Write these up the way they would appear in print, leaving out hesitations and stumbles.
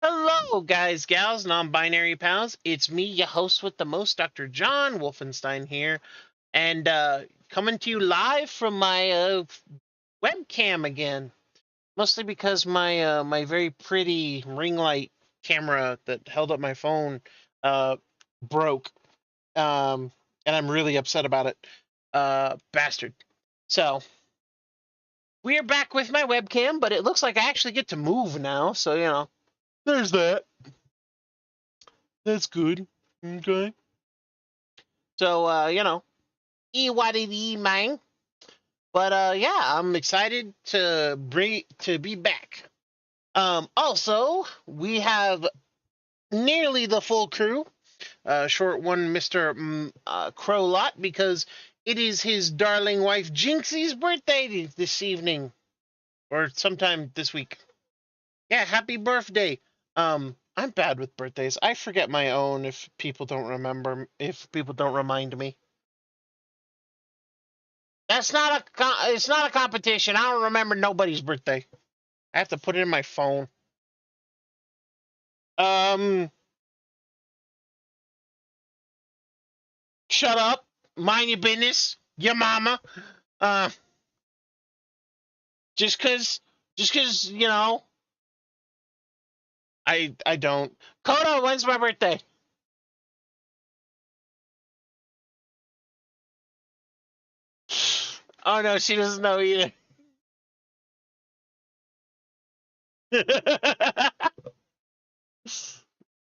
Hello, guys, gals, non-binary pals. It's me, your host with the most, Dr.JWolfenstein here, and coming to you live from my webcam again. Mostly because my very pretty ring light camera that held up my phone broke, and I'm really upset about it. Bastard. So we are back with my webcam, but it looks like I actually get to move now. So there's that. That's good. Okay. So, e man. But yeah, I'm excited to be back. Also, we have nearly the full crew. Short one, Mr. Crowlot, because it is his darling wife Jinxie's birthday this evening, or sometime this week. Yeah, happy birthday. I'm bad with birthdays. I forget my own if people don't remind me. It's not a competition. I don't remember nobody's birthday. I have to put it in my phone. Shut up. Mind your business. Your mama. Uh, just cause, I don't. Coda, when's my birthday? Oh no, she doesn't know either.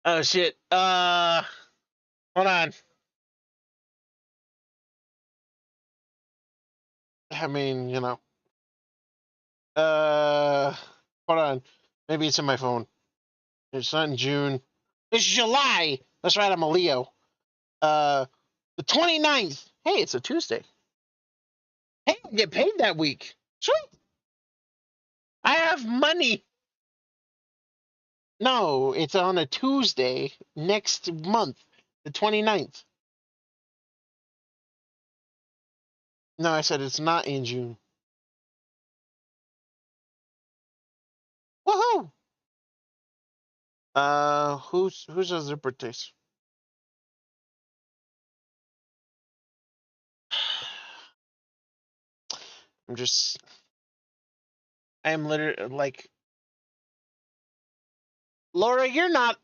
Oh shit. Hold on. I mean, hold on. Maybe it's in my phone. It's not in June. It's July. That's right, I'm a Leo. The 29th. Hey, it's a Tuesday. Hey, I get paid that week. Sweet. I have money. No, it's on a Tuesday next month, the 29th. No, I said it's not in June. Woohoo! Whose other birthdays? I am literally like, Laura, you're not.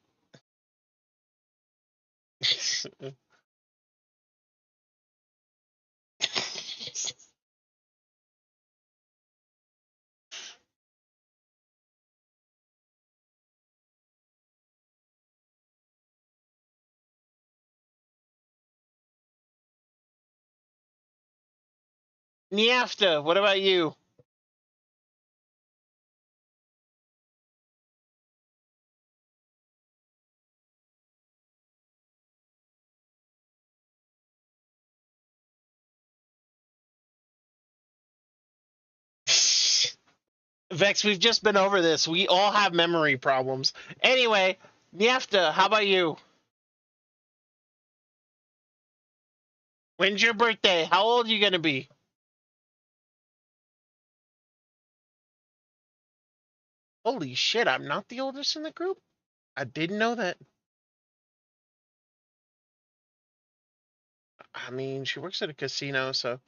Niafta, what about you? Vex, we've just been over this. We all have memory problems. Anyway, Niafta, how about you? When's your birthday? How old are you gonna be? Holy shit, I'm not the oldest in the group? I didn't know that. I mean, she works at a casino, so.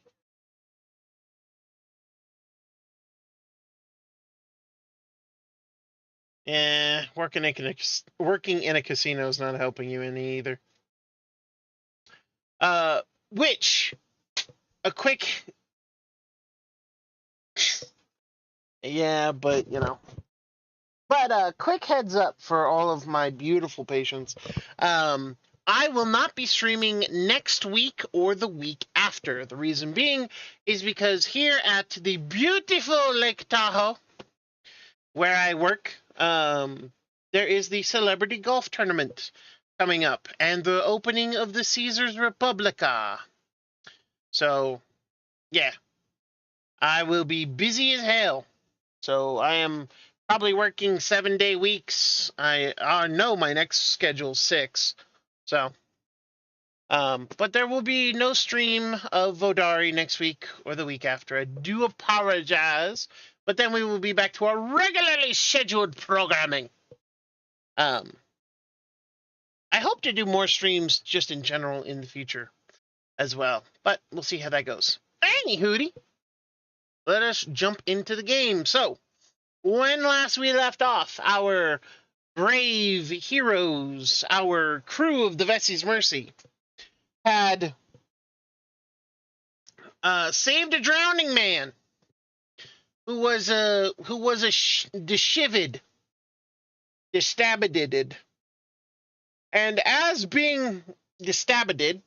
Yeah, working in a casino is not helping you any either. Which a quick. Yeah, but But quick heads up for all of my beautiful patients. I will not be streaming next week or the week after. The reason being is because here at the beautiful Lake Tahoe, where I work, there is the Celebrity Golf Tournament coming up and the opening of the Caesars Republica. So, yeah, I will be busy as hell. So I am probably working 7-day weeks. I know my next schedule's 6. So, but there will be no stream of Vodari next week or the week after. I do apologize, but then we will be back to our regularly scheduled programming. I hope to do more streams just in general in the future as well, but we'll see how that goes. Anywho, let us jump into the game. So, when last we left off, our brave heroes, our crew of the Vessie's Mercy, had saved a drowning man who was disheveled, distabided, and as being distabided,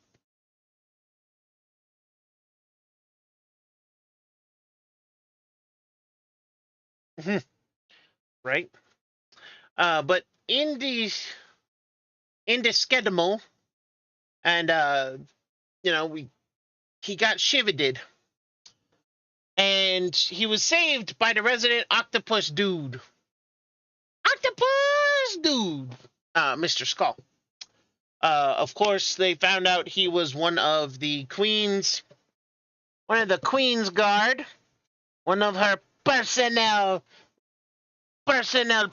right? But indiscedible, and he got shiveted, and he was saved by the resident octopus dude. Octopus dude, Mr. Skull. Of course, they found out he was one of the Queen's guard, one of her personnel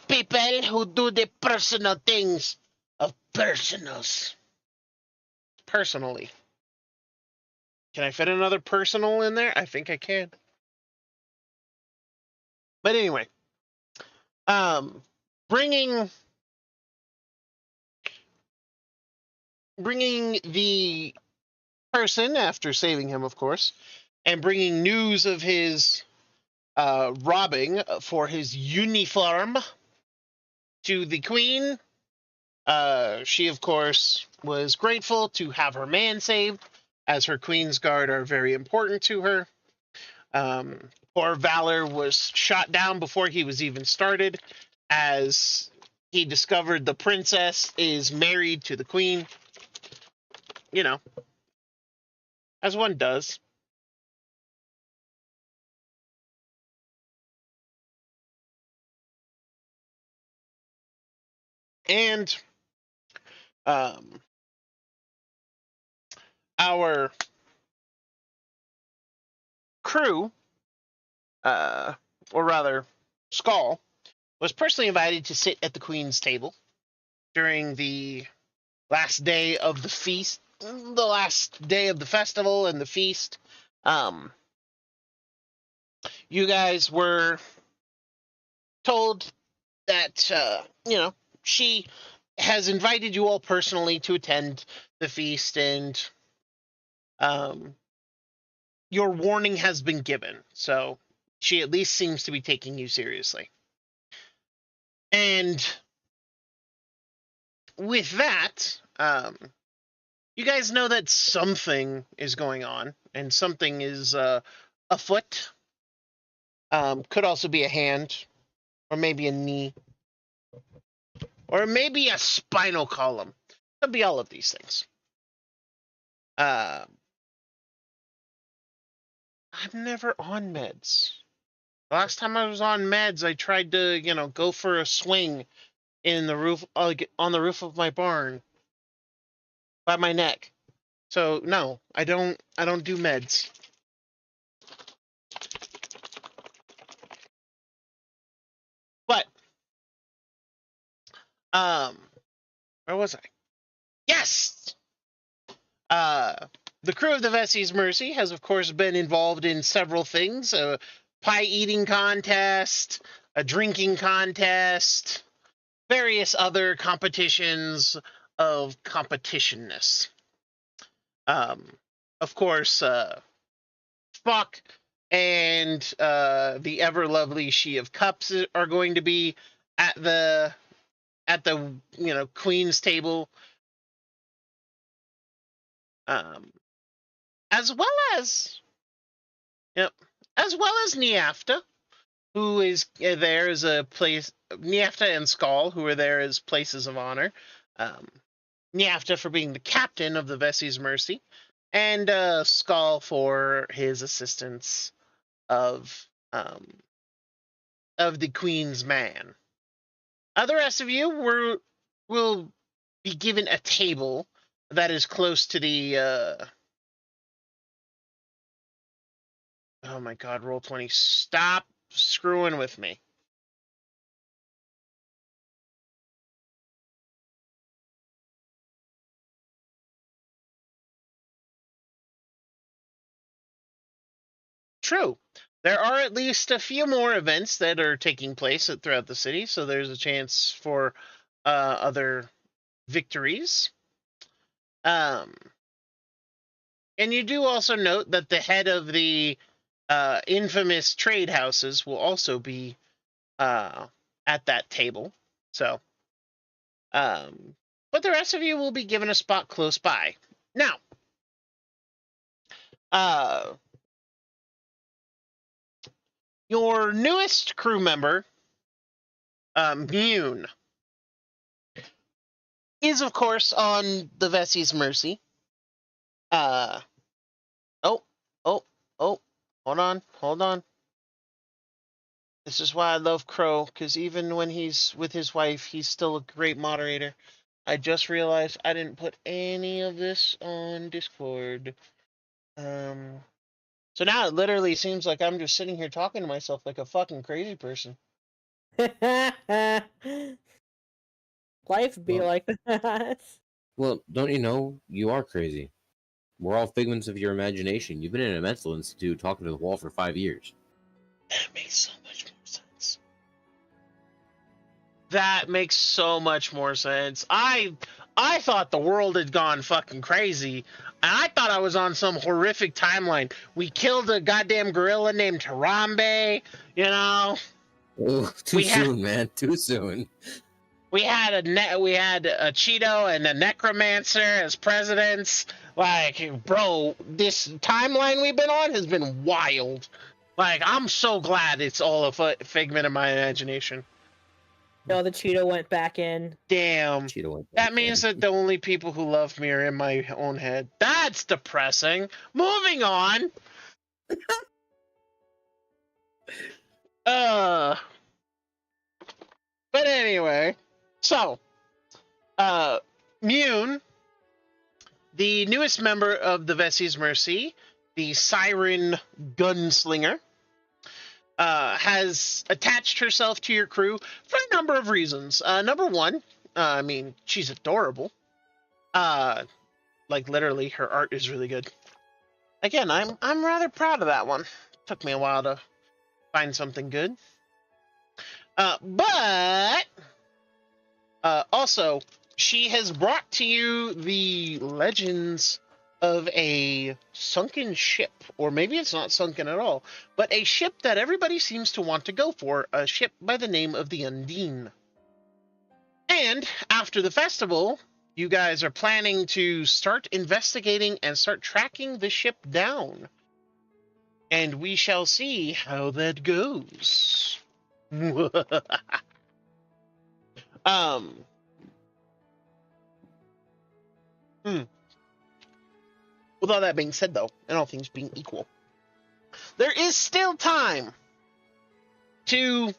people who do the personal things of personals. Personally. Can I fit another personal in there? I think I can. But anyway, bringing the person after saving him, of course, and bringing news of his robbing for his uniform to the Queen. She, of course, was grateful to have her man saved, as her Queen's Guard are very important to her. Poor Valor was shot down before he was even started, as he discovered the princess is married to the Queen. You know, as one does. And our crew, or rather, Skull, was personally invited to sit at the Queen's table during the last day of the feast, the last day of the festival and the feast. You guys were told that, she has invited you all personally to attend the feast, and your warning has been given. So she at least seems to be taking you seriously. And with that, you guys know that something is going on, and something is afoot. Could also be a hand, or maybe a knee, or maybe a spinal column. Could be all of these things. I'm never on meds. The last time I was on meds, I tried to, go for a swing in the roof, on the roof of my barn, by my neck. So no, I don't do meds. But where was I? Yes. The crew of the Vessie's Mercy has, of course, been involved in several things: a pie eating contest, a drinking contest, various other competitions of competitionness. Of course, Spock and the ever lovely She of Cups are going to be at the Queen's table, as well as Niafta, who is there as a place. Niafta and Skull, who are there as places of honor. Niafta for being the captain of the Vessi's Mercy, and Skull for his assistance of the Queen's man. The rest of you will be given a table that is close to the. Oh my God! Roll20. Stop screwing with me. True. There are at least a few more events that are taking place throughout the city, so there's a chance for other victories. And you do also note that the head of the infamous trade houses will also be at that table. So, but the rest of you will be given a spot close by. Now, your newest crew member, Mune, is of course on the Vessi's Mercy. Hold on. This is why I love Crow, because even when he's with his wife, he's still a great moderator. I just realized I didn't put any of this on Discord. So now it literally seems like I'm just sitting here talking to myself like a fucking crazy person. Life be like that. Well, don't you know you are crazy? We're all figments of your imagination. You've been in a mental institute talking to the wall for 5 years. That makes so much more sense. That makes so much more sense. I thought the world had gone fucking crazy. I thought I was on some horrific timeline. We killed a goddamn gorilla named Harambe, you know. Oh, too soon, man. Too soon. We had a Cheeto and a Necromancer as presidents. Like, bro, this timeline we've been on has been wild. Like, I'm so glad it's all a figment of my imagination. No, the Cheeto went back in. Damn. That means that the only people who love me are in my own head. That's depressing. Moving on. But anyway, so, Mune, the newest member of the Vessi's Mercy, the Siren Gunslinger, has attached herself to your crew for a number of reasons. Number one, I mean, she's adorable. Like literally, her art is really good. Again, I'm rather proud of that one. Took me a while to find something good. But also, she has brought to you the legends of a sunken ship, or maybe it's not sunken at all, but a ship that everybody seems to want to go for, a ship by the name of the Undine. And after the festival, you guys are planning to start investigating and start tracking the ship down. And we shall see how that goes. With all that being said, though, and all things being equal, there is still time to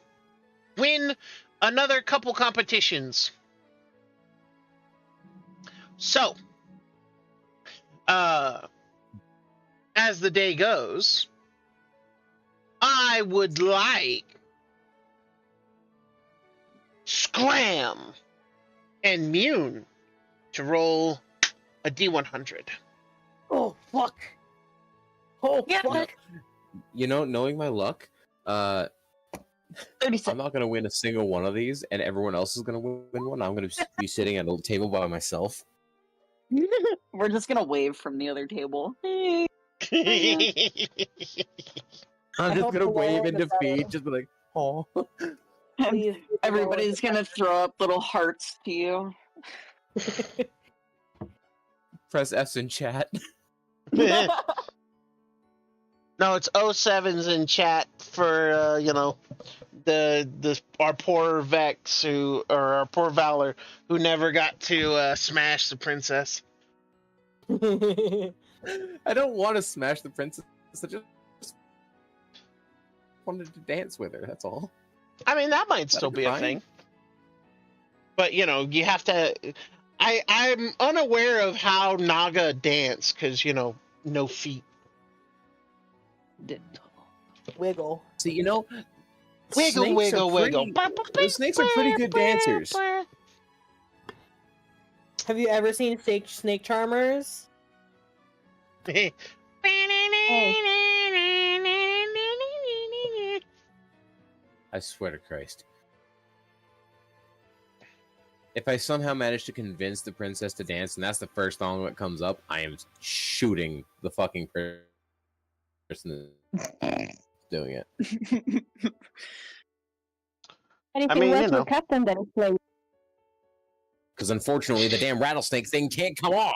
win another couple competitions. So, as the day goes, I would like Scram and Mune to roll a D100. Oh, fuck. Oh, Yeah. fuck. You know, knowing my luck, 36. I'm not going to win a single one of these, and everyone else is going to win one. I'm going to be sitting at a table by myself. We're just gonna wave from the other table. I'm just going to wave in defeat, just be like, oh. Please. Everybody's gonna throw up little hearts to you. Press S in chat. No, it's 07s in chat for the our poor Vex or our poor Valor who never got to smash the princess. I don't want to smash the princess. I just wanted to dance with her. That's all. I mean, that might still be a fine? thing. But you have to. I'm unaware of how Naga dance because no feet. Wiggle. See, Wiggle, snakes are wiggle, wiggle. The snakes are pretty good dancers. Have you ever seen Snake Charmers? I swear to Christ. If I somehow manage to convince the princess to dance, and that's the first song that comes up, I am shooting the fucking person that's doing it. Anything less with Captain than play. Because unfortunately, the damn rattlesnake thing can't come off.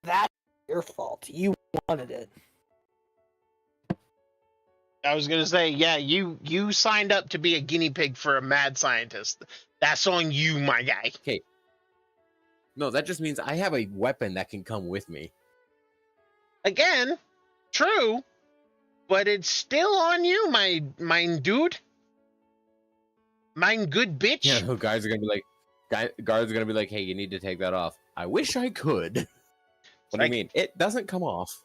That's your fault. You wanted it. I was gonna say, yeah, you signed up to be a guinea pig for a mad scientist. That's on you, my guy. Okay. No, that just means I have a weapon that can come with me. Again, true, but it's still on you, my dude. Mine good bitch. Yeah, guards are gonna be like, hey, you need to take that off. I wish I could. What do you mean? It doesn't come off.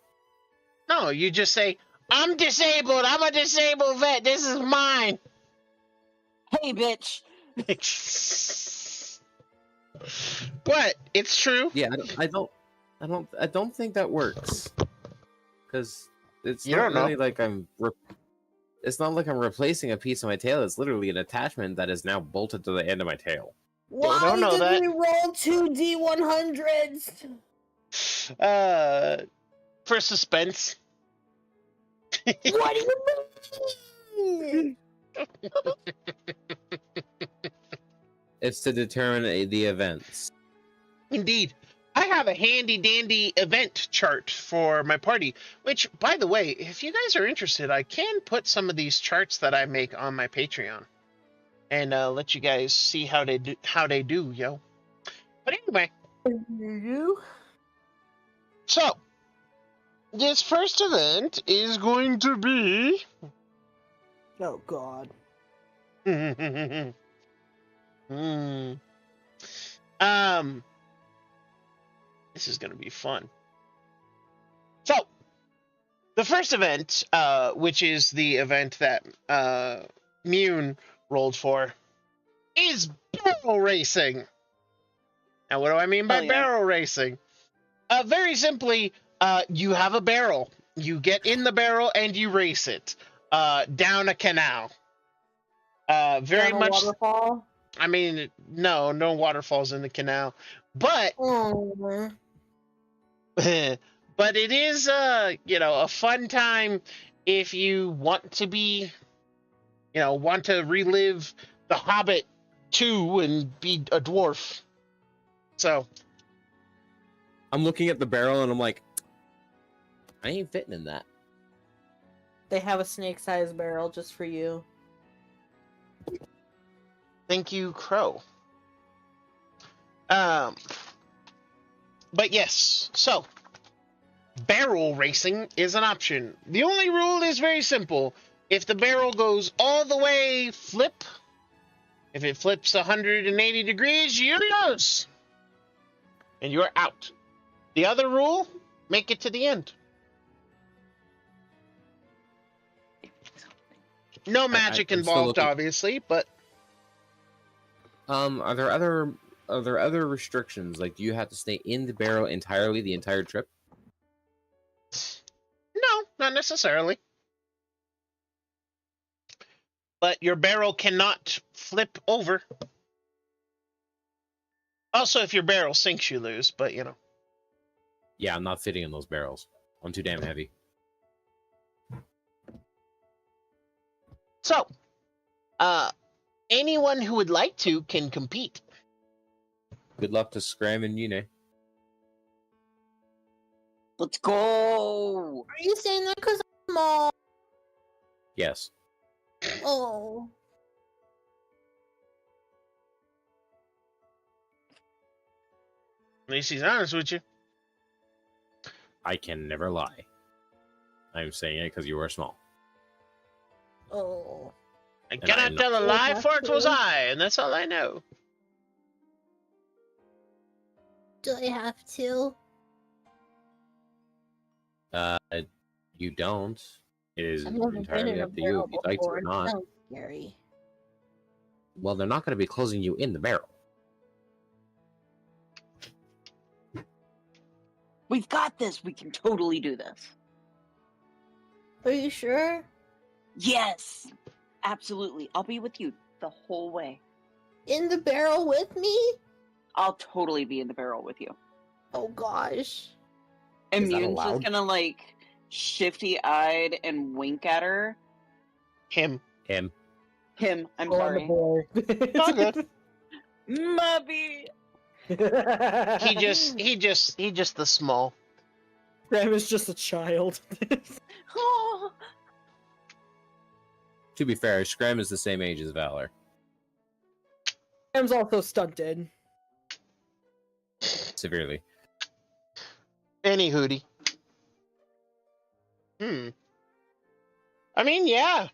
No, you just say, I'm disabled. I'm a disabled vet. This is mine. Hey, bitch. What? It's true. Yeah, I don't think that works. Because it's You not don't know. really like it's not like I'm replacing a piece of my tail. It's literally an attachment that is now bolted to the end of my tail. Why don't know did that. we roll 2 D100s? For suspense. What do you mean? It's to determine the events. Indeed. I have a handy dandy event chart for my party, which, by the way, if you guys are interested, I can put some of these charts that I make on my Patreon and let you guys see how they do, yo. But anyway, so this first event is going to be Oh, God. This is going to be fun. So, the first event, which is the event that Mune rolled for, is barrel racing. Now, what do I mean by barrel racing? Very simply, you have a barrel. You get in the barrel and you race it down a canal. Very Down a much. waterfall? I mean, no waterfalls in the canal, but Oh. but it is a fun time if you want to be, want to relive The Hobbit 2 and be a dwarf. So I'm looking at the barrel and I'm like, I ain't fitting in that. They have a snake-sized barrel just for you. thank you, Crow. But yes, so barrel racing is an option. The only rule is very simple. If the barrel goes all the way flip, if it flips 180 degrees, you lose. And you're out. The other rule, make it to the end. No magic I'm still involved, looking. obviously, but Are there other restrictions? Like, do you have to stay in the barrel entirely the entire trip? no, not necessarily. But your barrel cannot flip over. Also, if your barrel sinks, you lose, but Yeah, I'm not fitting in those barrels. I'm too damn heavy. So, Anyone who would like to can compete. Good luck to Scram and Yune. Let's go. Are you saying that because I'm small? Yes. Oh. At least he's honest with you. I can never lie. I'm saying it because you are small. Oh. I And I cannot am tell a not- lie, Oh, for it was that's I, and that's all I know. Do I have to? You don't. It is I've never been entirely in a up to you barrel if you'd like to before. or It not. sounds scary. Well, they're not going to be closing you in the barrel. We've got this. We can totally do this. Are you sure? Yes, absolutely. I'll be with you the whole way. In the barrel with me? I'll totally be in the barrel with you. Oh gosh. And Is that Mune's just allowed? gonna like shifty-eyed and wink at her. Him. Him. Him, I'm Oh, sorry. boy. All good. Mubby. He just the small. Graham is just a child. Oh, To be fair, Scram is the same age as Valor. Graham's also stunted. Severely. Any hootie. I mean, yeah,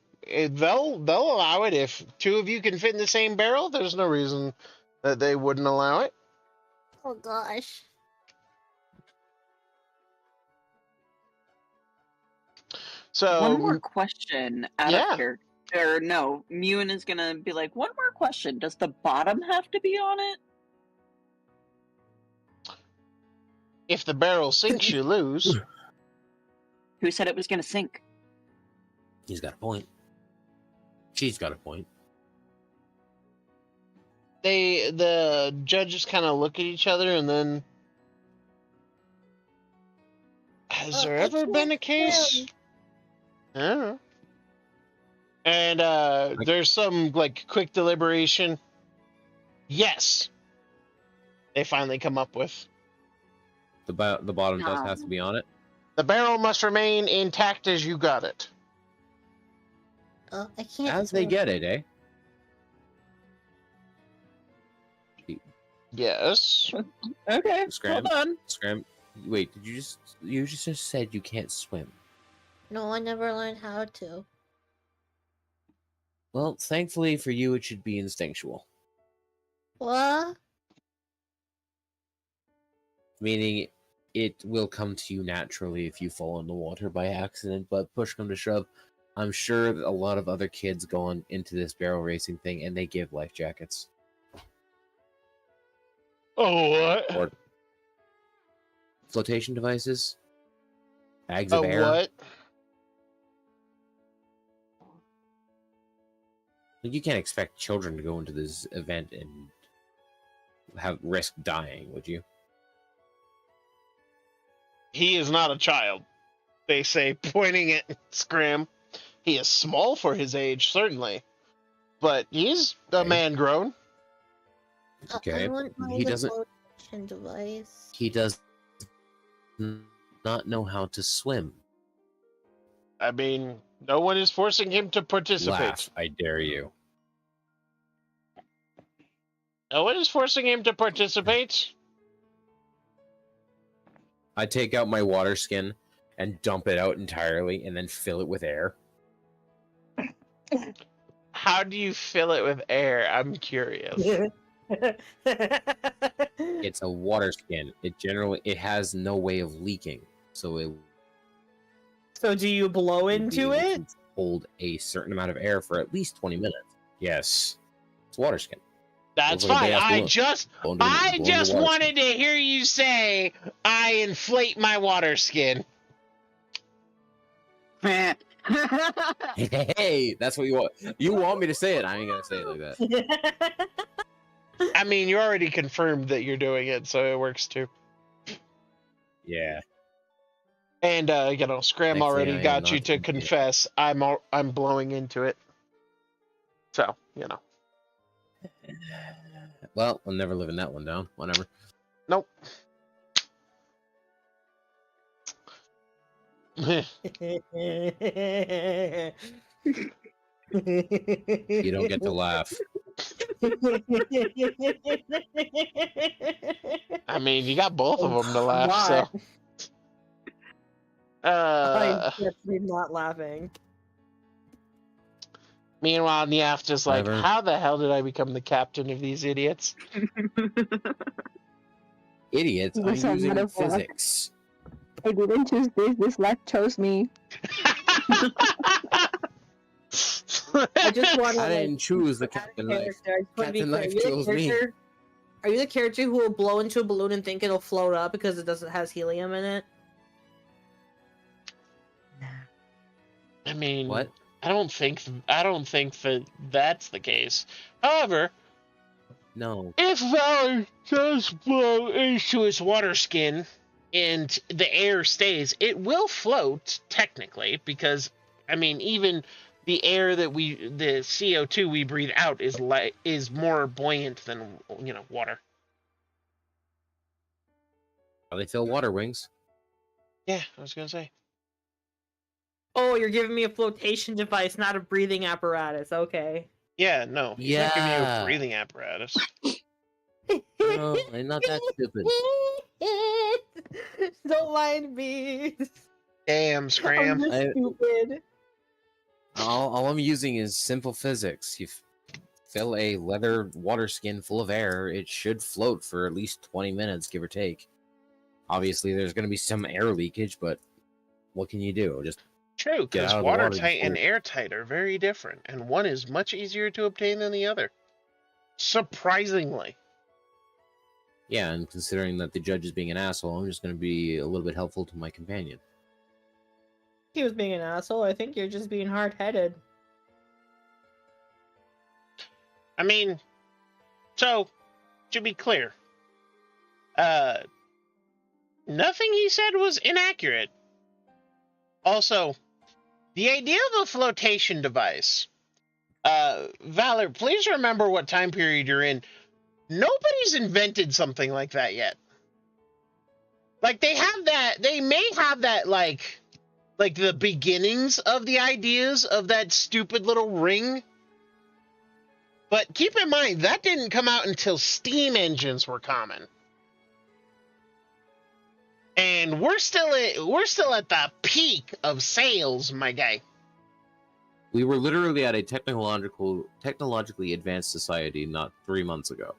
they'll allow it if two of you can fit in the same barrel. There's no reason that they wouldn't allow it. Oh gosh. So one more question out yeah. of character. Or no, Mune is gonna be like, one more question. Does the bottom have to be on it? If the barrel sinks, you lose. Who said it was gonna sink? He's got a point. She's got a point. The judges kind of look at each other, and then has there I ever been a can't case? swim. I don't know. And there's some like quick deliberation. Yes, they finally come up with The bottom does have to be on it. the barrel must remain intact as you got it. Oh, I can't. As they swim. get it, eh? Yes. Okay, Scram. hold on. Scram. Wait, did you just said you can't swim? No, I never learned how to. Well, thankfully for you, it should be instinctual. What? Meaning, it will come to you naturally if you fall in the water by accident, but push come to shove, I'm sure that a lot of other kids go on into this barrel racing thing and they give life jackets. Oh, what? Or flotation devices? Bags Oh, of air? what? Like, you can't expect children to go into this event and have risk dying, would you? He is not a child, they say, pointing at Scram. He is small for his age, certainly, but he's a Okay. man grown. Okay, I want my he doesn't- flotation device. He does not know how to swim. I mean, no one is forcing him to participate. Laugh, I dare you. No one is forcing him to participate. I take out my water skin and dump it out entirely and then fill it with air. How do you fill it with air? I'm curious. It's a water skin. It has no way of leaking, so it So do you blow would be into able it? to hold a certain amount of air for at least 20 minutes. Yes, it's water skin. That's Looks like a fine. big-ass I balloon. just Blow into the water wanted to hear you say I inflate my water skin. skin. Hey, that's what you want. You want me to say it? I ain't gonna say it like that. I mean, you already confirmed that you're doing it, so it works too. Yeah. And Scram Thankfully, I already am got not you to in it. confess. I'm blowing into it. So, Well, I'm never living that one down. Whatever. nope. You don't get to laugh. I mean, you got both of them to laugh, so. I'm definitely not laughing. Meanwhile, Niaf just like, Whatever. how the hell did I become the captain of these idiots? Idiots, I'm Listen, using metaphor. physics. I didn't choose this. This life chose me. I just want to. I didn't choose the captain life. Captain Life chose me. Are you the character who will blow into a balloon and think it'll float up because it doesn't has helium in it? I mean, What? I don't think that that's the case. However, No. if Valor does blow into its water skin and the air stays, it will float technically because, I mean, even the air that the CO2 we breathe out is more buoyant than water. They fill water wings. Yeah, I was gonna say. Oh, you're giving me a flotation device, not a breathing apparatus. Okay. Yeah, no, he's not giving you a Yeah. breathing apparatus. No, I'm not that stupid. Don't mind me. Damn, I'm Scram. just stupid. All I'm using is simple physics. You fill a leather water skin full of air, it should float for at least 20 minutes, give or take. Obviously, there's going to be some air leakage, but what can you do? Just True, Get because out of the water watertight and before- airtight are very different, and one is much easier to obtain than the other. Surprisingly. yeah, and considering that the judge is being an asshole, I'm just going to be a little bit helpful to my companion. He was being an asshole. I think you're just being hard-headed. I mean, so, to be clear, nothing he said was inaccurate. Also, the idea of a flotation device, Valor, please remember what time period you're in. Nobody's invented something like that yet. Like, they may have that, like the beginnings of the ideas of that stupid little ring. But keep in mind, that didn't come out until steam engines were common. And we're still at the peak of sales, my guy. We were literally at a technologically advanced society not 3 months ago.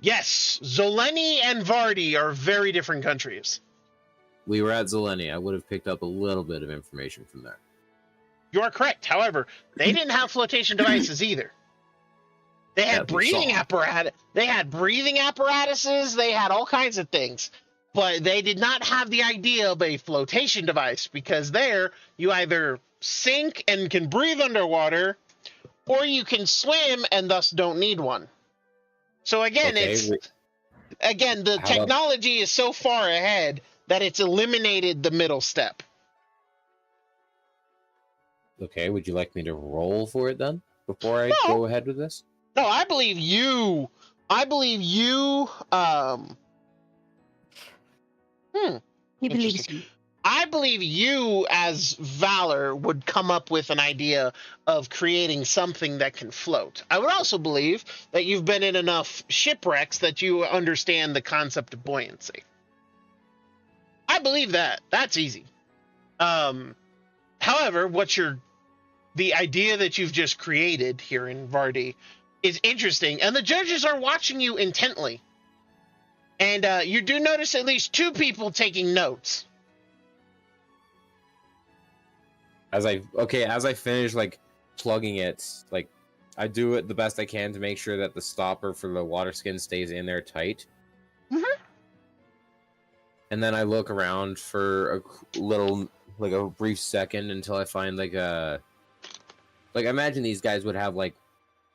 Yes, Zoleni and Vardy are very different countries. We were at Zelenia. I would have picked up a little bit of information from there. You are correct. However, they didn't have flotation devices either. They had That we saw. breathing apparatus. They had breathing apparatuses. They had all kinds of things, but they did not have the idea of a flotation device because there you either sink and can breathe underwater, or you can swim and thus don't need one. So again, Okay, the How technology is so far ahead that it's eliminated the middle step. Okay, would you like me to roll for it then? Before I No. go ahead with this? No, I believe you. He believes you. I believe you, as Valor, would come up with an idea of creating something that can float. I would also believe that you've been in enough shipwrecks that you understand the concept of buoyancy. I believe that. That's easy. However, the idea that you've just created here in Vardy is interesting, and the judges are watching you intently. And you do notice at least 2 people taking notes. As I finish like plugging it, like I do it the best I can to make sure that the stopper for the water skin stays in there tight. Mhm. And then I look around for a little, like a brief second until I find like I imagine these guys would have like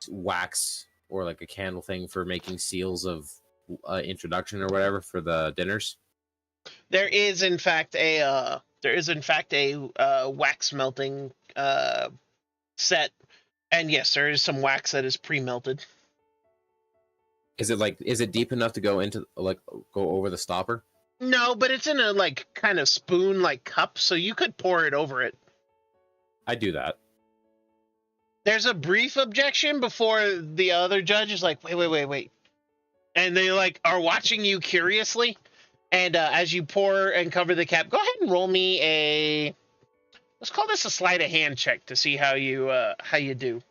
wax or like a candle thing for making seals of introduction or whatever for the dinners. There is in fact a wax melting set And yes, there is some wax that is pre-melted. Is it deep enough to go into go over the stopper? No, but it's in a like kind of spoon like cup, so you could pour it over it. I do that. There's a brief objection before the other judge is like, wait. And they like are watching you curiously. And as you pour and cover the cap, go ahead and roll me a, let's call this a sleight of hand check to see how you do.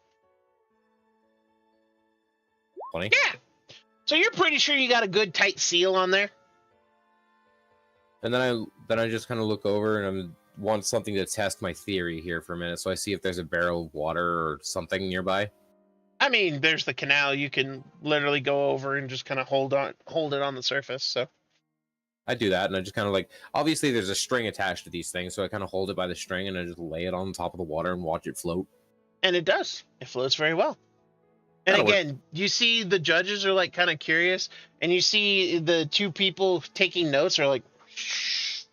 20. Yeah. So you're pretty sure you got a good tight seal on there. And then I just kind of look over and I want something to test my theory here for a minute. So I see if there's a barrel of water or something nearby. I mean, there's the canal. You can literally go over and just kind of hold it on the surface. So I do that, and I just kind of like, obviously there's a string attached to these things, so I kind of hold it by the string and I just lay it on top of the water and watch it float. And it does. It floats very well. And That'll again, you see the judges are like kind of curious, and you see the two people taking notes are like, shh.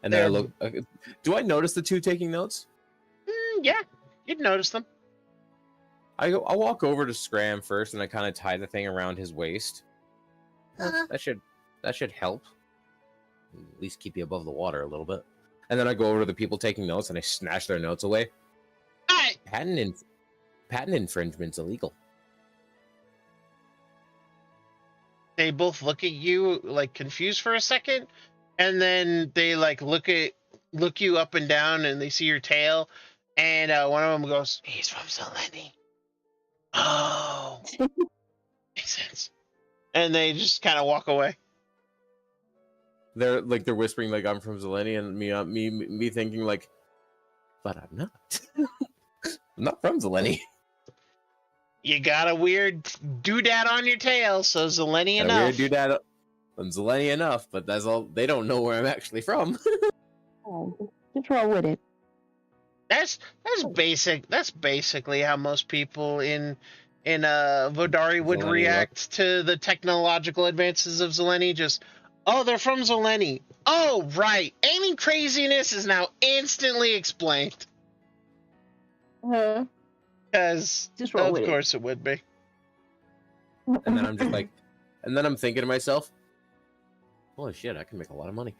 And then I look. Do I notice the two taking notes? Yeah, you'd notice them. I'll walk over to Scram first, and I kind of tie the thing around his waist. That should help. At least keep you above the water a little bit. And then I go over to the people taking notes, and I snatch their notes away. Hey! Patent infringement's illegal. They both look at you like confused for a second, and then they like look you up and down, and they see your tail, and one of them goes, "He's from Zeleny." Oh, makes sense. And they just kind of walk away. They're whispering like I'm from Zeleny, and me thinking like, but I'm not. I'm not from Zeleny. You got a weird doodad on your tail, so Zeleny enough. Weird doodad. I'm Zeleny enough, but that's all. They don't know where I'm actually from. Oh, just roll with it. That's basic. That's basically how most people in Vodari would Zeleny, react to the technological advances of Zeleny. Just, oh, they're from Zeleny. Oh, right. Any craziness is now instantly explained. Because of course it would be. And then I'm just like, and then I'm thinking to myself, holy shit, I can make a lot of money.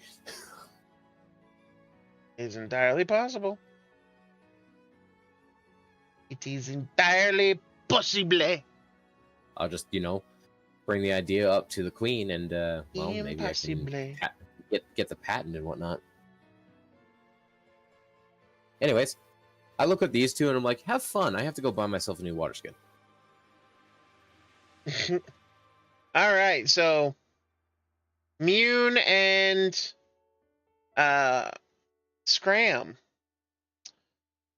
It's entirely possible. It is entirely possible. I'll just, bring the idea up to the queen and, well, maybe I can get the patent and whatnot. Anyways, I look at these two and I'm like, have fun. I have to go buy myself a new water skin. All right, so Mune and Scram,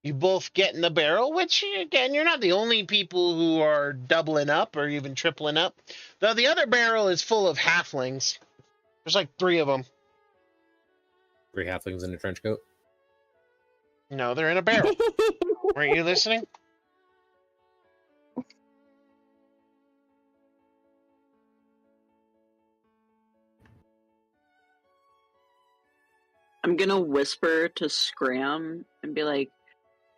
you both get in the barrel, which, again, you're not the only people who are doubling up or even tripling up. Though the other barrel is full of halflings. There's like 3 of them. 3 halflings in a trench coat. No, they're in a barrel. Weren't you listening? I'm gonna whisper to Scram and be like,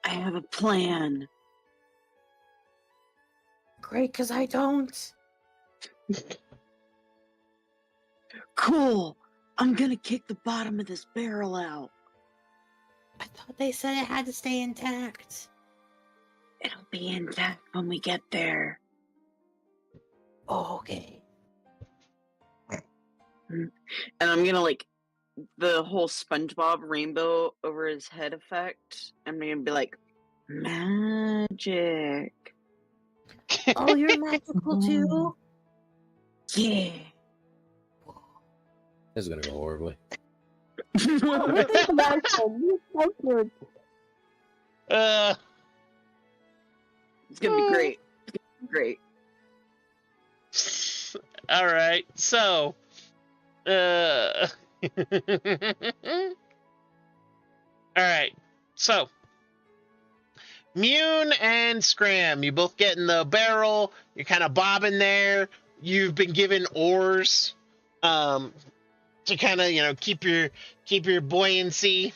I have a plan. Great, because I don't. Cool. I'm gonna kick the bottom of this barrel out. I thought they said it had to stay intact. It'll be intact when we get there. Oh, okay. And I'm gonna the whole SpongeBob rainbow over his head effect. I'm gonna be like, magic. Oh, you're magical too? Yeah. This is gonna go horribly. That's so good. It's gonna be great. It's gonna be great. All right, so, all right, so Mune and Scram, you both get in the barrel. You're kind of bobbing there. You've been given oars, to kind of keep your buoyancy.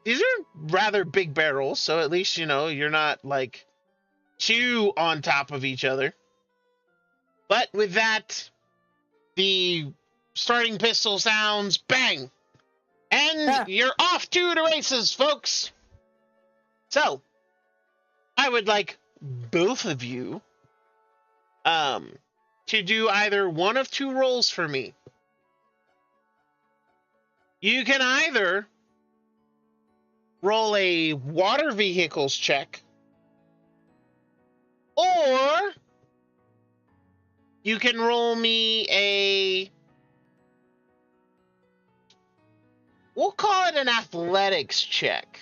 these are rather big barrels, so at least you're not like two on top of each other. But with that, the starting pistol sounds bang, and you're off to the races, folks. So I would like both of you to do either one of two rolls for me. You can either roll a water vehicles check, or you can roll me we'll call it an athletics check.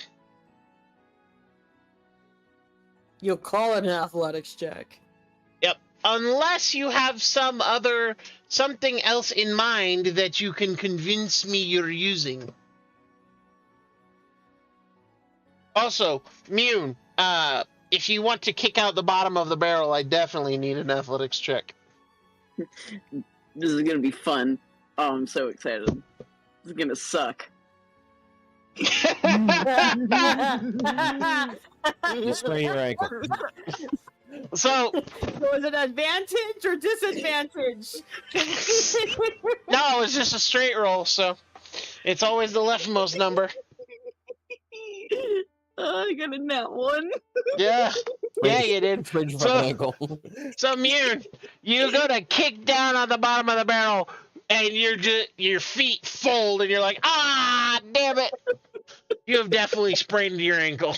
You'll call it an athletics check. Yep. Unless you have something else in mind that you can convince me you're using. Also, Mune, if you want to kick out the bottom of the barrel, I definitely need an athletics check. This is gonna be fun. Oh, I'm so excited. This is gonna suck. You sprain your ankle. So, Was it advantage or disadvantage? no, it's just a straight roll, so it's always the leftmost number. I got a nat one. Yeah. Yeah, you did. Sprained your So- fucking ankle. So, Mune, you go to kick down on the bottom of the barrel, and your feet fold, and you're like, ah, damn it. You have definitely sprained your ankle.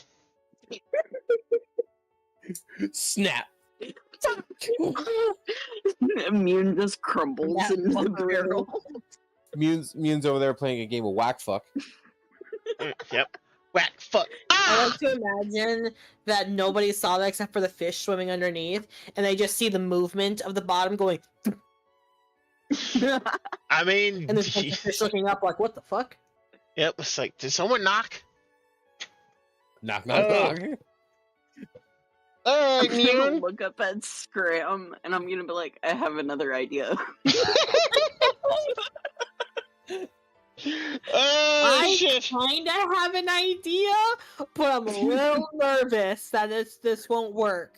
Snap. Immune just crumbles That into the fuckeroo. barrel. Mune's over there playing a game of whack fuck. Yep. Whack, fuck. I Ah! like to imagine that nobody saw that except for the fish swimming underneath, and they just see the movement of the bottom going, I mean, and there's the fish looking up like, what the fuck? yep, it's like, did someone knock? Knock, knock, Oh. knock. All right, I'm gonna Mune. look up at Scram and I'm gonna be like, I have another idea. Oh, I shit. kinda have an idea, but I'm a little nervous that this won't work.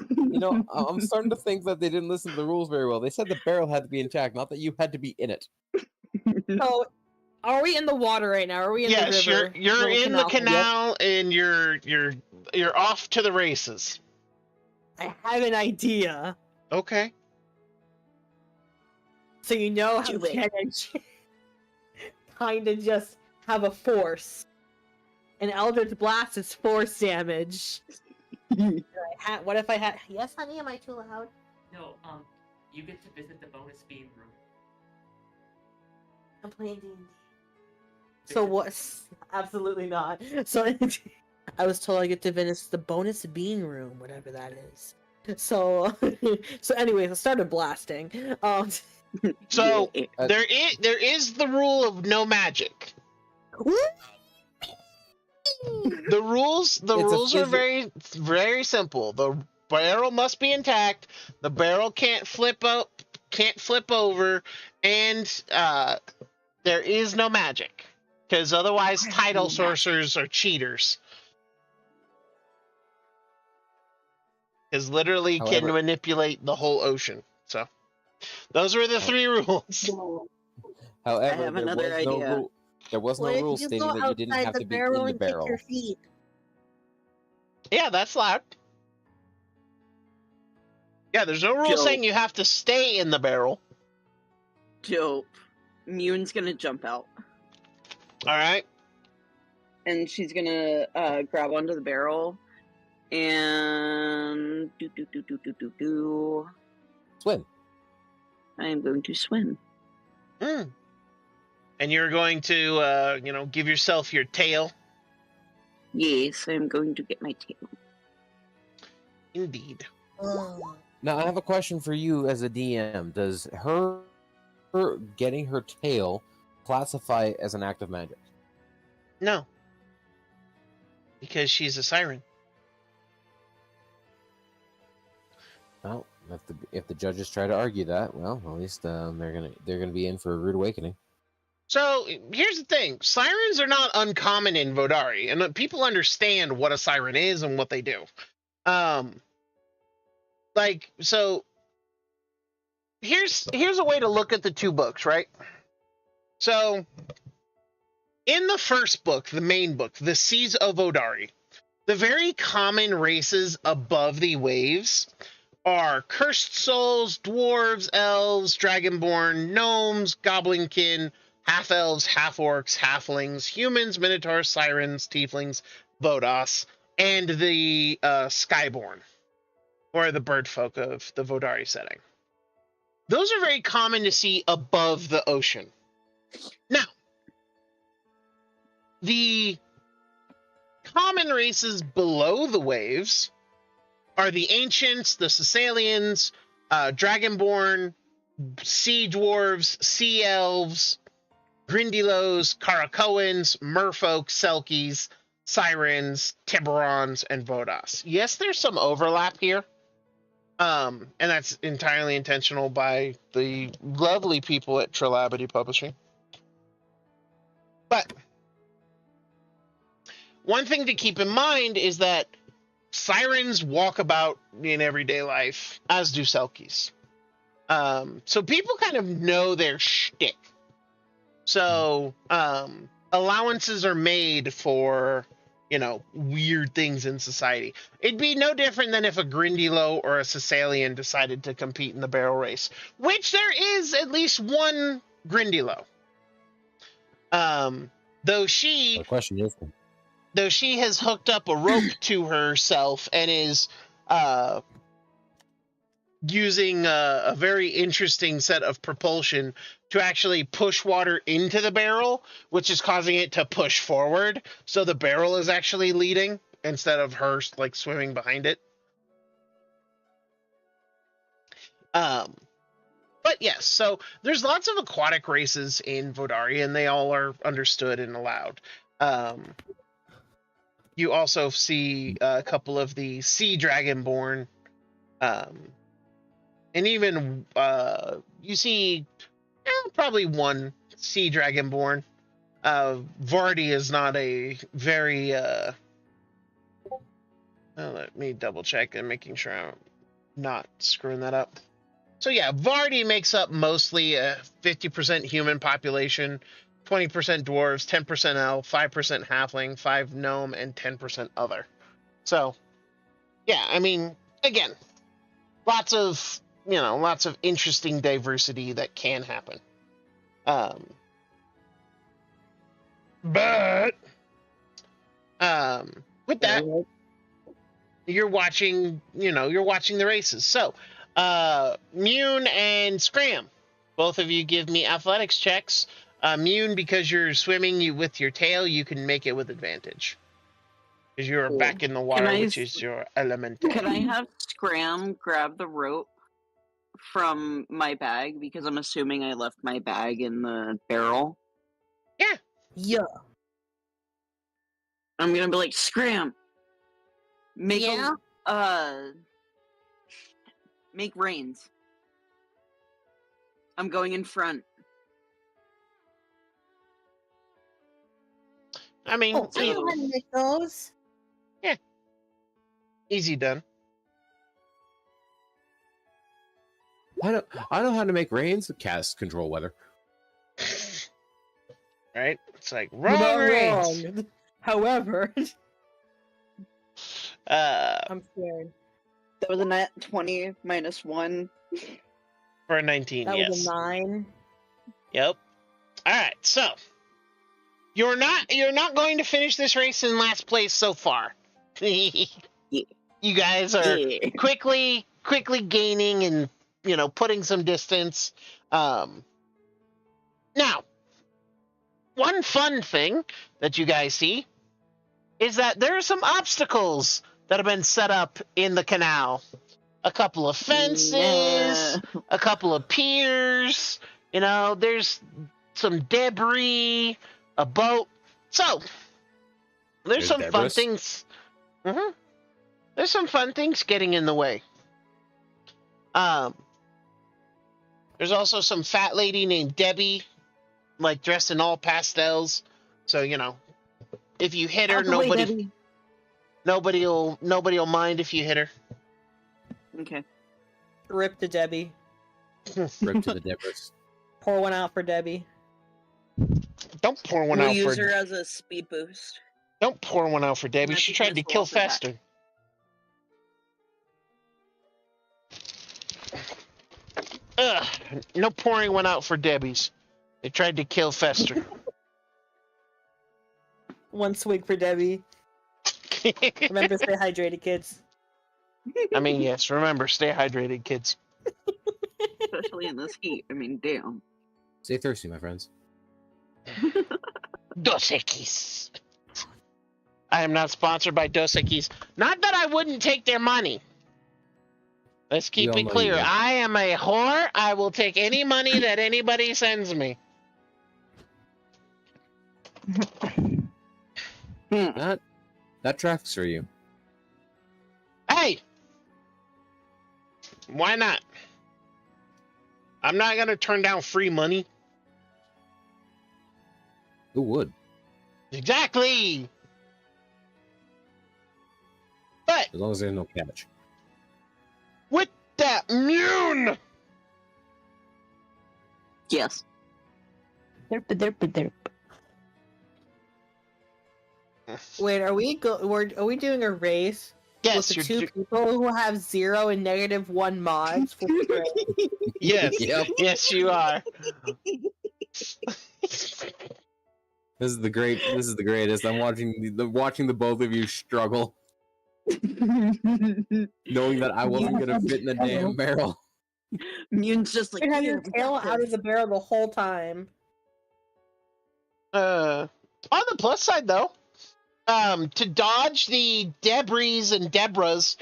You know, I'm starting to think that they didn't listen to the rules very well. They said the barrel had to be intact, not that you had to be in it. So, are we in the water right now? Are we in Yes, the river? you're Little in the thing? canal, and you're off to the races. I have an idea. Okay. So you know how Do it. Kenneth kind of just have a force. An Eldritch Blast is force damage. What if I had... Yes, honey, am I too loud? No, you get to visit the bonus beam room. I'm playing D&D. So what? Absolutely not. So I was told I get to visit the bonus bean room, whatever that is. So, anyways, I started blasting. So Yeah. there is the rule of no magic. The rules are very very simple. The barrel must be intact. The barrel can't flip over, and there is no magic, because otherwise tidal sorcerers are cheaters. Because literally can However- manipulate the whole ocean. So those were the three rules. However, have another idea. There was no rule stating that you didn't have to be in the barrel. Your feet? Yeah, that's loud. Yeah, there's no rule Joe. saying you have to stay in the barrel. Dope. Mune's gonna jump out. All right. And she's gonna grab onto the barrel and do. Swim. I am going to swim. Mm. And you're going to, give yourself your tail. Yes, I am going to get my tail. Indeed. Now, I have a question for you as a DM. Does her getting her tail classify as an act of magic? No. Because she's a siren. Well, if the judges try to argue that, well, at least they're gonna be in for a rude awakening. So here's the thing: sirens are not uncommon in Vodari, and people understand what a siren is and what they do. So here's a way to look at the two books, right? So in the first book, the main book, the Seas of Vodari, the very common races above the waves are cursed souls, dwarves, elves, dragonborn, gnomes, goblinkin, half-elves, half-orcs, halflings, humans, minotaurs, sirens, tieflings, vodas, and the skyborn, or the bird folk of the Vodari setting. Those are very common to see above the ocean. Now, the common races below the waves are the ancients, the Sicilians, dragonborn, sea dwarves, sea elves, grindylows, Karakoans, merfolk, selkies, sirens, tiburons, and vodas. Yes, there's some overlap here. And that's entirely intentional by the lovely people at Trilabity Publishing. But one thing to keep in mind is that sirens walk about in everyday life, as do selkies. So people kind of know their shtick. So allowances are made for, weird things in society. It'd be no different than if a Grindylow or a Sicilian decided to compete in the barrel race, which there is at least one Grindylow. Though she has hooked up a rope to herself and is using a very interesting set of propulsion to actually push water into the barrel, which is causing it to push forward. So the barrel is actually leading instead of her swimming behind it. But yes, so there's lots of aquatic races in Vodari, and they all are understood and allowed. You also see a couple of the sea dragonborn, and even you see probably one sea dragonborn. Vardy is not a very. Let me double check and making sure I'm not screwing that up. So yeah, Vardy makes up mostly a 50% human population, 20% dwarves, 10% elf, 5% halfling, 5 gnome, and 10% other. So yeah, I mean, again, lots of interesting diversity that can happen. But with that, you're watching the races. So Mune and Scram, both of you give me athletics checks. Mune, because you're swimming with your tail, you can make it with advantage. Because you're back in the water, which is your element. Can I have Scram grab the rope from my bag? Because I'm assuming I left my bag in the barrel. Yeah. I'm gonna be like, Scram! Make reins. I'm going in front. I mean, I know how to make those. Yeah. Easy done. I know how to make rains. Cast control weather. Right? It's like wrong. However, I'm scared. That was a net 20 minus 1. For a 19, That yes. was a 9. Yep. All right, so you're not going to finish this race in last place so far. You guys are quickly gaining and putting some distance. Now, one fun thing that you guys see is that there are some obstacles that have been set up in the canal. A couple of fences, a couple of piers, there's some debris, a boat. So, there's some fun things. Mm-hmm. There's some fun things getting in the way. There's also some fat lady named Debbie like dressed in all pastels. So if you hit her, Out the way, Debbie. nobody'll mind if you hit her. Okay. Rip to Debbie. Rip to the Debris. Pour one out for Debbie. Don't pour one We'll out use for. her as a speed boost. Don't pour one out for Debbie. Magic She tried to missile kill off her back. Fester. Ugh! No pouring one out for Debbie's. They tried to kill Fester. One swig for Debbie. Remember, stay hydrated, kids. I mean, yes. Remember, stay hydrated, kids. Especially in this heat. I mean, damn. Stay thirsty, my friends. Dos Equis. I am not sponsored by Dos Equis. Not that I wouldn't take their money. Let's keep all it know you clear. would. I am a whore. I will take any money that anybody sends me. That tracks for you. Hey! Why not? I'm not going to turn down free money. Who would? Exactly! But As long as there's no catch. with that Mune! Yes. Derp, derp, derp. Wait, are we doing a race Yes, with you're the two people who have 0 and -1 mods? For free? yes, Yep. yes, you are. This is the greatest. I'm watching the both of you struggle, knowing that I wasn't gonna fit in the damn barrel. Mune's just like, You have "Yeah, your we tail got out of this." the barrel the whole time. On the plus side, though, to dodge the debris and debras,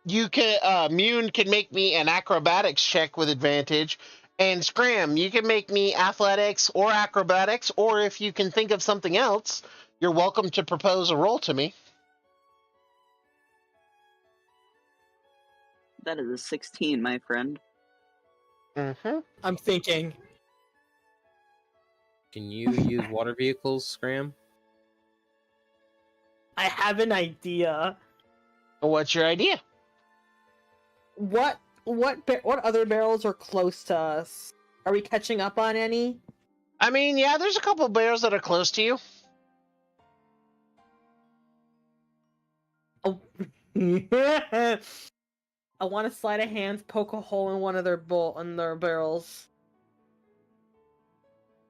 Mune can make me an acrobatics check with advantage, and Scram, you can make me athletics or acrobatics, or if you can think of something else, you're welcome to propose a roll to me. That is a 16, my friend. Mm-hmm. I'm thinking. Can you use water vehicles, Scram? I have an idea. What's your idea? What other barrels are close to us? Are we catching up on any? I mean, yeah, there's a couple barrels that are close to you. Oh. I want to slide a hand, poke a hole in one of their barrels.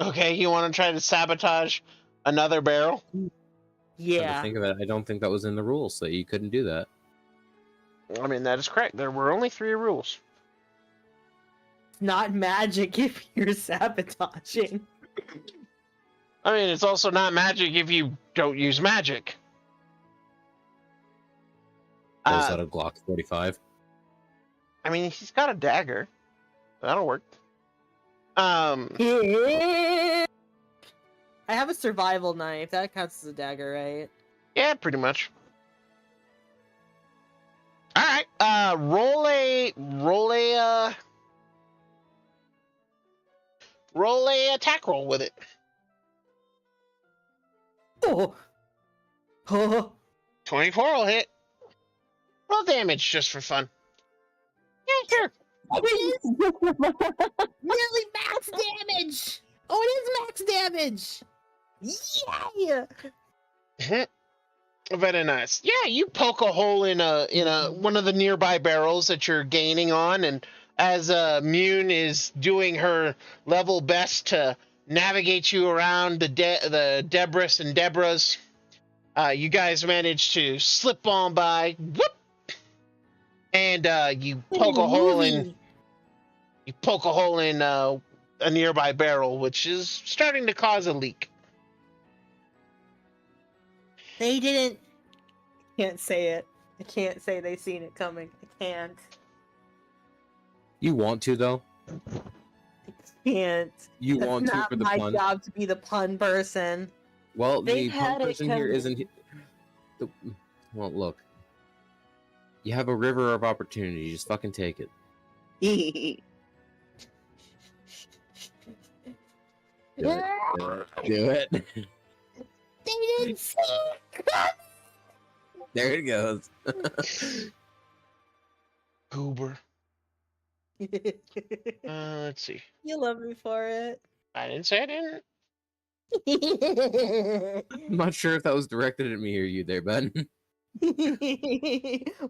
Okay, you want to try to sabotage another barrel? Come to Yeah. think of it, I don't think that was in the rules, so you couldn't do that. I mean, that is correct. There were only 3 rules. It's not magic if you're sabotaging. I mean, it's also not magic if you don't use magic. Is that a Glock 45? I mean, he's got a dagger. That'll work. I have a survival knife. That counts as a dagger, right? Yeah, pretty much. All right. Roll a attack roll with it. Oh. Oh. 24 will hit. Roll damage just for fun. Yeah, sure. Nearly max damage! Oh, it is max damage! Yeah! Very nice. Yeah, you poke a hole in one of the nearby barrels that you're gaining on, and as Mune is doing her level best to navigate you around the debris and debras, you guys manage to slip on by. Whoop! And you poke a hole in a nearby barrel, which is starting to cause a leak. They didn't. Can't say it. I can't say they seen it coming. I can't. You want to, though? I can't. You That's want to not for the my pun? job to be the pun person. Well, They the had pun it person here coming. isn't... Well, look. You have a river of opportunity. Just fucking take it. Do it. Do it. Do it. They didn't see it. There it goes. Goober. Let's see. You love me for it. I didn't say I didn't. I'm not sure if that was directed at me or you there, bud.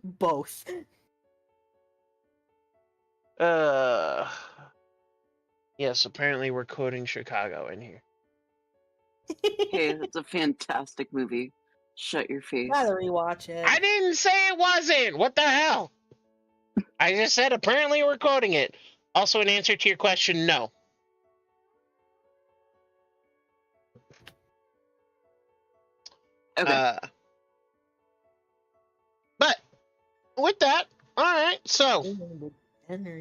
Both. Yes, apparently we're quoting Chicago in here. Hey, it's a fantastic movie. Shut your face. Gotta rewatch it. I didn't say it wasn't. What the hell? I just said apparently we're quoting it. Also, in answer to your question, no. Okay. But with that, all right. So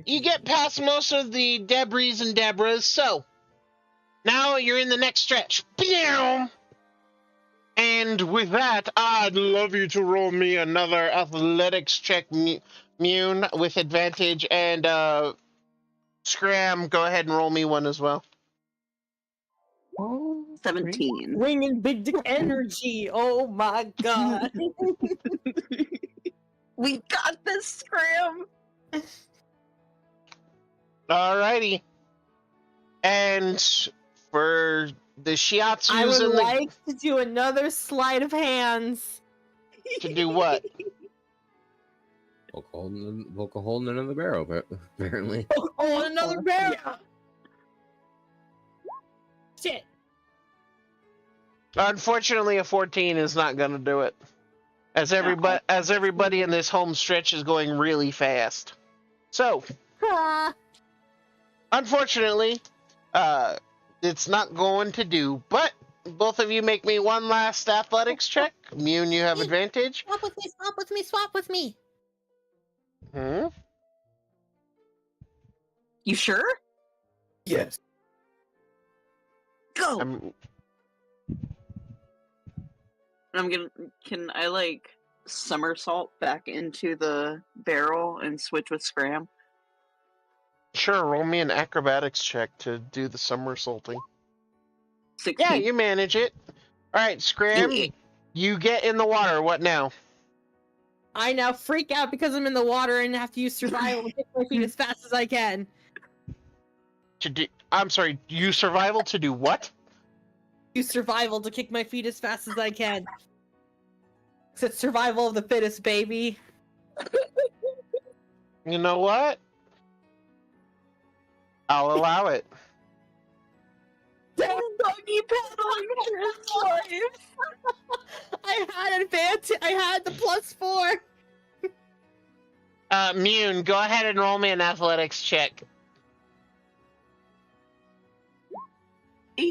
you get past most of the debris and debris. So now you're in the next stretch. Pew! And with that, I'd love you to roll me another athletics check, Mune, with advantage. And Scram, go ahead and roll me one as well. 17. Bringing big dick energy. Oh my god. We got this, Scram! Alrighty. And for the I shiatsus would and like to do another sleight of hands. to do what? Poke a hole in another barrel, apparently. Oh, another barrel. Shit. Unfortunately, a 14 is not going to do it. As everybody in this home stretch is going really fast. So, Ah. unfortunately, it's not going to do. But both of you make me one last athletics check. Mune, you have advantage. Swap with me, swap with me, swap with me. Hmm? You sure? Yes. Go! Can I, like, somersault back into the barrel and switch with Scram? Sure, roll me an acrobatics check to do the somersaulting. 16. Yeah, you manage it. Alright, Scram, you get in the water. What now? I now freak out because I'm in the water and have to use survival to kick my feet as fast as I can. I'm sorry, you survival to do what? Use survival to kick my feet as fast as I can. It's survival of the fittest, baby. You know what? I'll allow it. Damn doggy paddling for his life. I had advantage. I had the +4. Mune, go ahead and roll me an athletics check.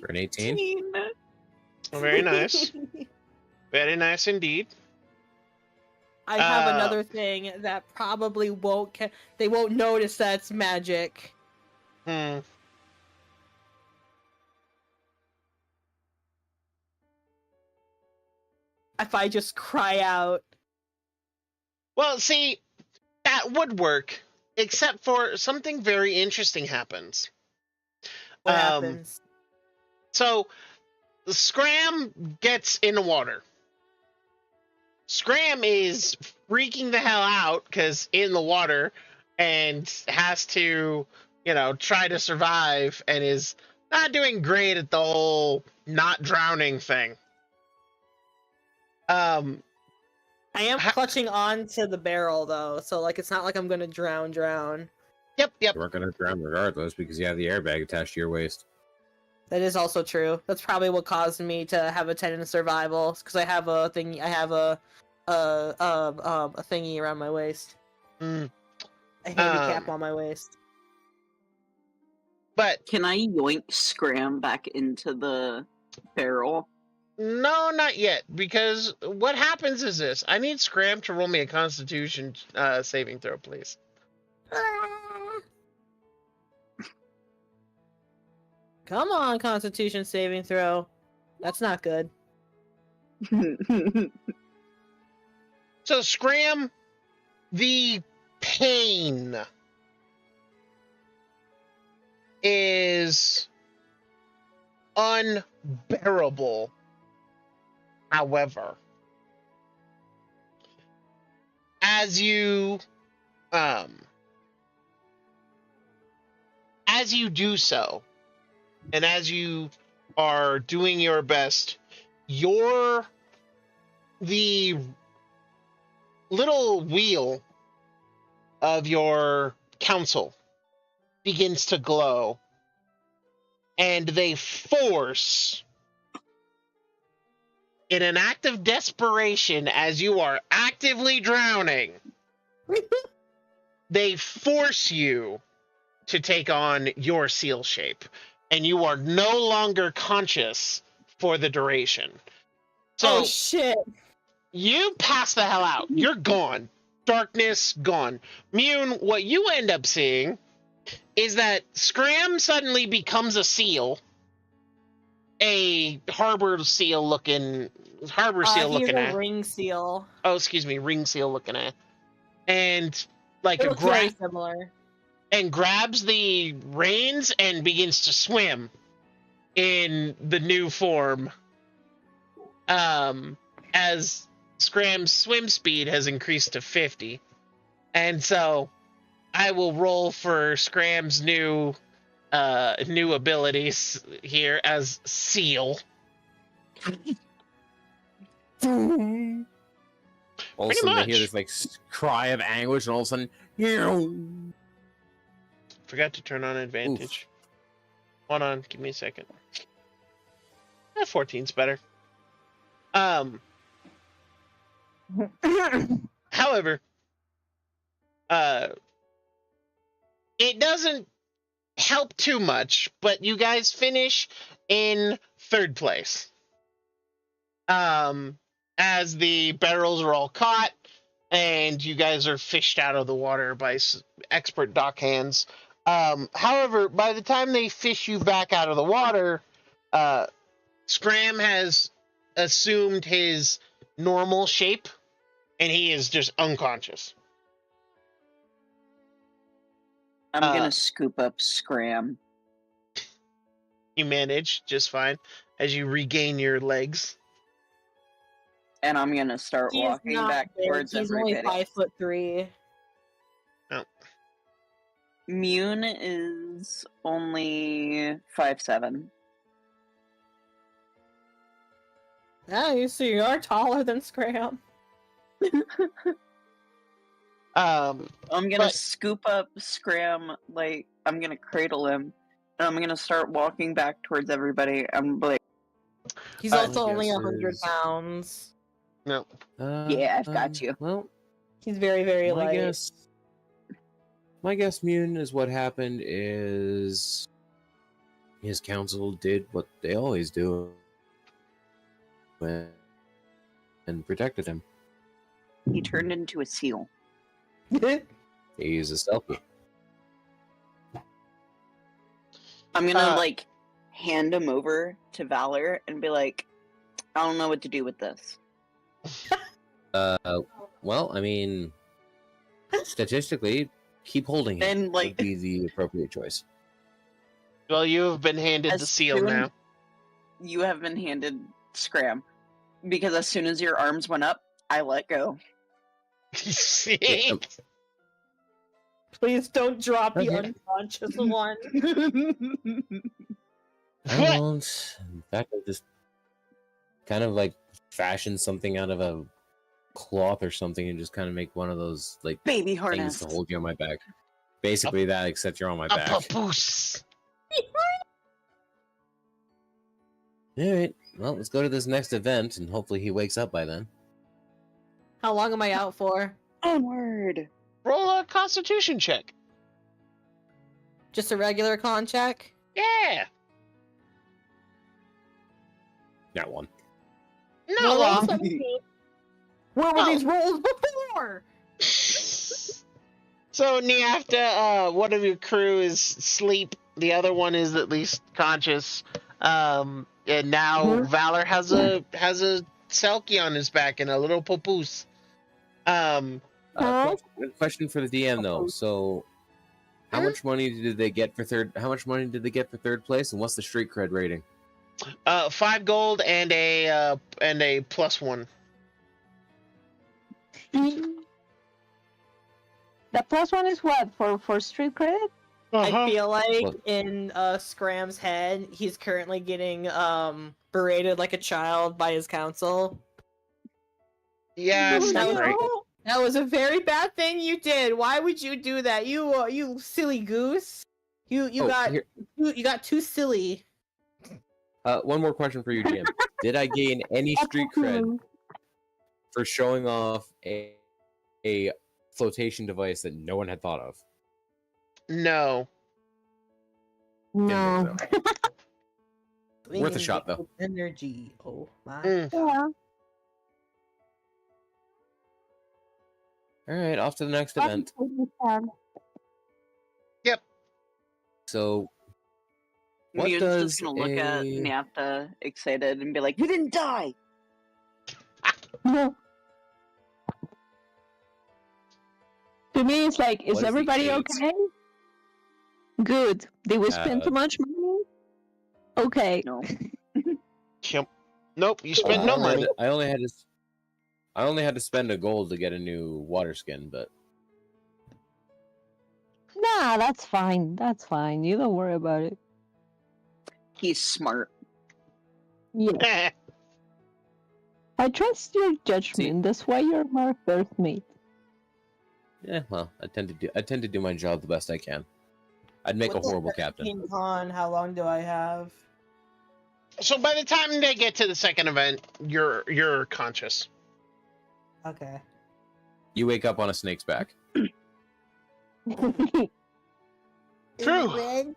For an 18? Very nice. Very nice indeed. I have another thing that probably won't. They won't notice that's magic. Hmm. If I just cry out. Well, see, that would work, except for something very interesting happens. What happens? So, the Scram gets in the water. Scram is freaking the hell out because in the water and has to, try to survive and is not doing great at the whole not drowning thing. I am clutching on to the barrel though, so it's not like I'm gonna drown. Yep. You weren't going to drown regardless because you have the airbag attached to your waist. That is also true. That's probably what caused me to have a 10 in survival, because I have a thing. I have a thingy around my waist. Mm. A handicap on my waist. But Can I yoink Scram back into the barrel? no, not yet, because what happens is this. I need Scram to roll me a Constitution saving throw, please. Come on, Constitution saving throw. That's not good. So, Scram, the pain is unbearable. However, as you do so, and as you are doing your best, the little wheel of your council begins to glow, and they force, in an act of desperation, as you are actively drowning, they force you to take on your seal shape, and you are no longer conscious for the duration. So Oh shit! you pass the hell out. You're gone. Darkness gone. Mune, what you end up seeing is that Scram suddenly becomes a seal, a harbor seal looking He's at. a ring seal. Oh, excuse me, ring seal looking at, and like It looks very similar. and grabs the reins and begins to swim in the new form. As Scram's swim speed has increased to 50, and so I will roll for Scram's new abilities here as Seal. All of a sudden, they hear this like cry of anguish, and all of a sudden, Forgot to turn on advantage. Oof. Hold on, give me a second. 14's better. However, it doesn't help too much, but you guys finish in third place. As the barrels are all caught, and you guys are fished out of the water by expert dock hands. However, by the time they fish you back out of the water, Scram has assumed his normal shape, and he is just unconscious. I'm gonna scoop up Scram. You manage just fine as you regain your legs. And I'm gonna start walking back towards everybody. He's only 5'3". Oh. Mune is only 5'7". Yeah, you are taller than Scram. I'm gonna scoop up Scram, like, I'm gonna cradle him, and I'm gonna start walking back towards everybody. I'm like... He's also only 100 pounds. No. Yeah, I've got you. Well, he's very, very light. My guess, Mune, is what happened is his council did what they always do and protected him. He turned into a seal. He's a selfie. I'm gonna, like, hand him over to Valor and be like, I don't know what to do with this. Well, I mean, statistically, keep holding it. And, like, would be the appropriate choice. Well, you have been handed the seal now. You have been handed Scram. Because as soon as your arms went up, I let go. Please don't drop the unconscious one. I won't. In fact, I'll just kind of like fashion something out of a cloth or something and just kind of make one of those like baby things harness to hold you on my back. Basically that, except you're on my back. Papoose. Alright, well, let's go to this next event and hopefully he wakes up by then. How long am I out for? Onward! Roll a constitution check. Just a regular con check? Yeah. That one. No. Where were these rolls before? So Niafta, one of your crew is asleep. The other one is at least conscious. And now Valor has a selkie on his back and a little papoose. Question for the DM though. So, how much money did they get for third? How much money did they get for third place? And what's the street cred rating? 5 gold and a +1. The plus one is what for street credit? I feel like What? in Scram's head, he's currently getting berated like a child by his counsel. Yeah, it's that, not was, great. that was a very bad thing you did. Why would you do that? You silly goose. You got here- you got too silly. one more question for you, Jim. Did I gain any street cred for showing off a flotation device that no one had thought of? No. No. Didn't think so. Worth a shot, though. Energy. Oh my. Mm. Yeah. All right, off to the next event. So, what Mew's does just gonna look at a- Napta excited and be like, "You didn't die." No. To me, it's like, What is is the everybody age? okay? Good. Did we spend too much money? Okay. No. Yep. Nope, you spent no money. I only had to spend a gold to get a new water skin, but Nah, that's fine. That's fine. You don't worry about it. He's smart. Yeah. I trust your judgment. That's why you're my first mate. yeah, well, I tend to do my job the best I can. I'd make a horrible captain. King Khan, how long do I have? So by the time they get to the second event, you're conscious. Okay. You wake up on a snake's back. True. You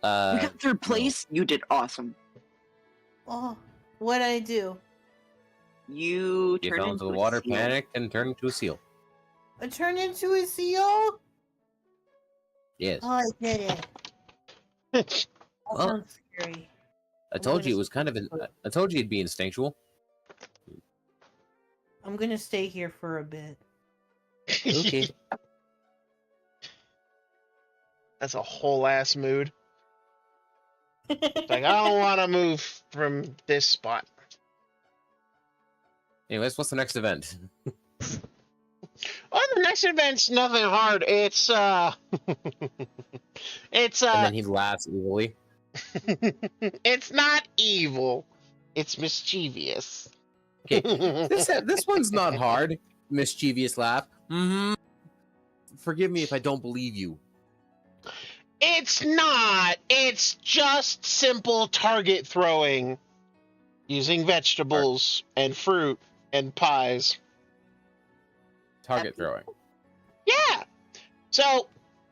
got third place. You did awesome. Oh, what'd I do? You You turned fell into the a water, seal. panicked, and turned into a seal. I turned into a seal? Yes. Oh, I did it. That Well, sounds scary. I told you it was kind of. I told you it'd be instinctual. I'm gonna stay here for a bit. Okay. That's a whole ass mood. It's like, I don't want to move from this spot. Anyways, what's the next event? Oh, the next event's nothing hard. It's it's And then he laughs evilly. it's not evil. It's mischievous. This one's not hard. Mischievous laugh. Mm-hmm. Forgive me if I don't believe you. It's not. It's just simple target throwing using vegetables and fruit and pies. Target throwing. Yeah. So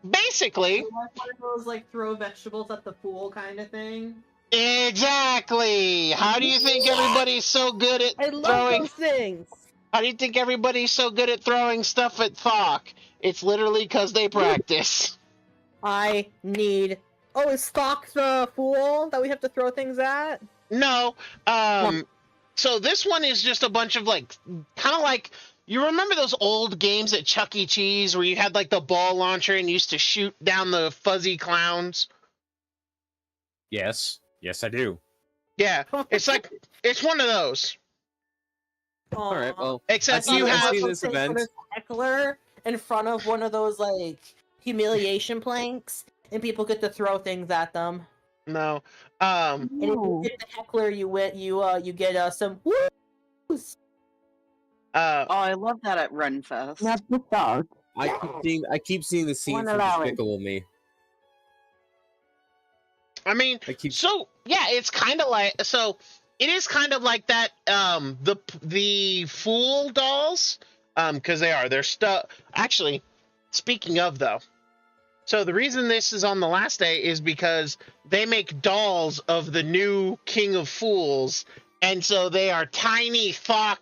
basically, One of those like throw vegetables at the pool kind of thing. exactly. How do you think everybody's so good at I love throwing? those things. How do you think everybody's so good at throwing stuff at Thok? It's literally because they practice. I need. Oh, is Stock the fool that we have to throw things at? No. So this one is just a bunch of like, kind of like, you remember those old games at Chuck E. Cheese where you had like the ball launcher and used to shoot down the fuzzy clowns? Yes. Yes, I do. Yeah, it's like, it's one of those. All right. Well, Except I you see have, this event. Heckler in front of one of those like humiliation planks, and people get to throw things at them. no. And if you hit the heckler, you get some woos. Oh, I love that at Runfest. Not the start. I keep seeing the scene One from allowing. Despicable Me. I mean, I keep. so yeah, it's kind of like, so it is kind of like that. The Fool dolls, because they're stuff. Actually, speaking of though, so the reason this is on the last day is because they make dolls of the new King of Fools, and so they are tiny Thok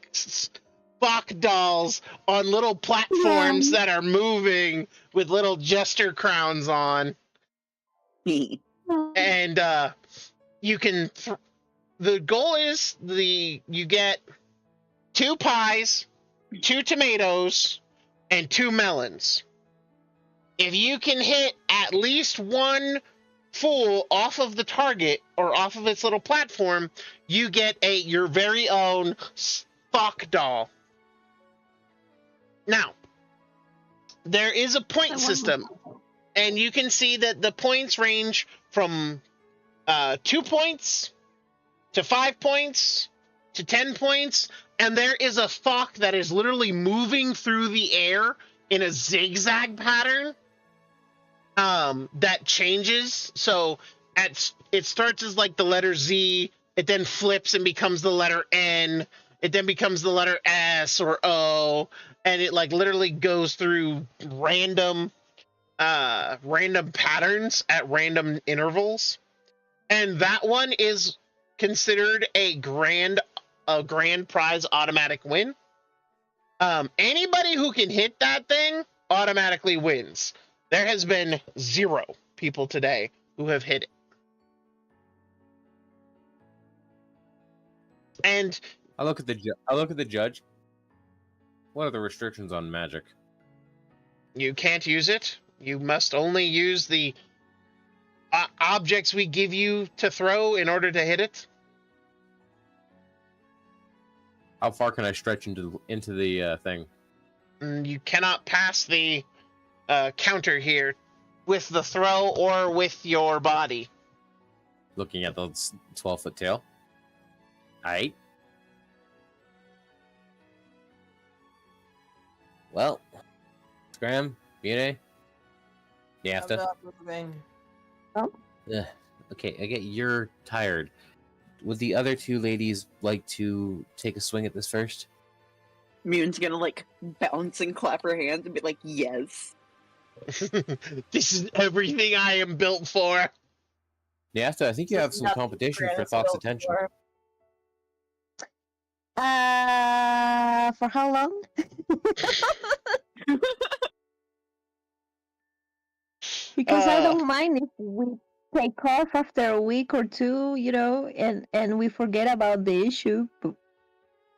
dolls on little platforms that are moving with little jester crowns on. And you can the goal is you get 2 pies, 2 tomatoes, and 2 melons. If you can hit at least one full off of the target or off of its little platform, you get your very own stock doll. Now, there is a point system, and you can see that the points range from 2 points to 5 points to 10 points, and there is a Thok that is literally moving through the air in a zigzag pattern that changes. So it starts as like the letter Z, it then flips and becomes the letter N, it then becomes the letter S or O, and it like literally goes through random patterns at random intervals. And that one is considered a grand prize automatic win. Anybody who can hit that thing automatically wins. There has been 0 people today who have hit it. And I look at the judge. What are the restrictions on magic? you can't use it. You must only use the objects we give you to throw in order to hit it. How far can I stretch into the thing? You cannot pass the counter here with the throw or with your body. Looking at the 12-foot tail. Aight. Well, Scram, Bune, you have I'm to. not moving. Okay, I get you're tired. Would the other 2 ladies like to take a swing at this first? Mune's gonna like bounce and clap her hands and be like, yes. This is everything I am built for. Yeah, I think you have some competition for Thok's attention. For how long? Because I don't mind if we take off after a week or 2, and we forget about the issue.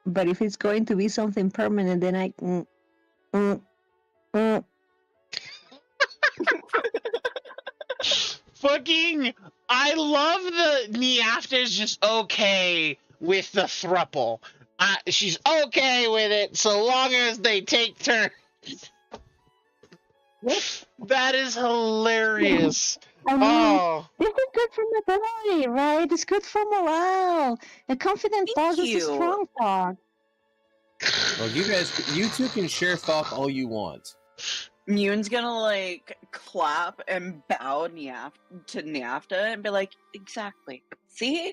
But if it's going to be something permanent, then Fucking, I love the Niafta's just okay with the thruple. She's okay with it so long as they take turns. That is hilarious. I mean, Oh, this is good for my body, right? It's good for morale. A confident Thank dog is a you. strong dog. Well, you 2 can share Thok all you want. Mune's gonna like clap and bow to Niafta and be like, exactly. See?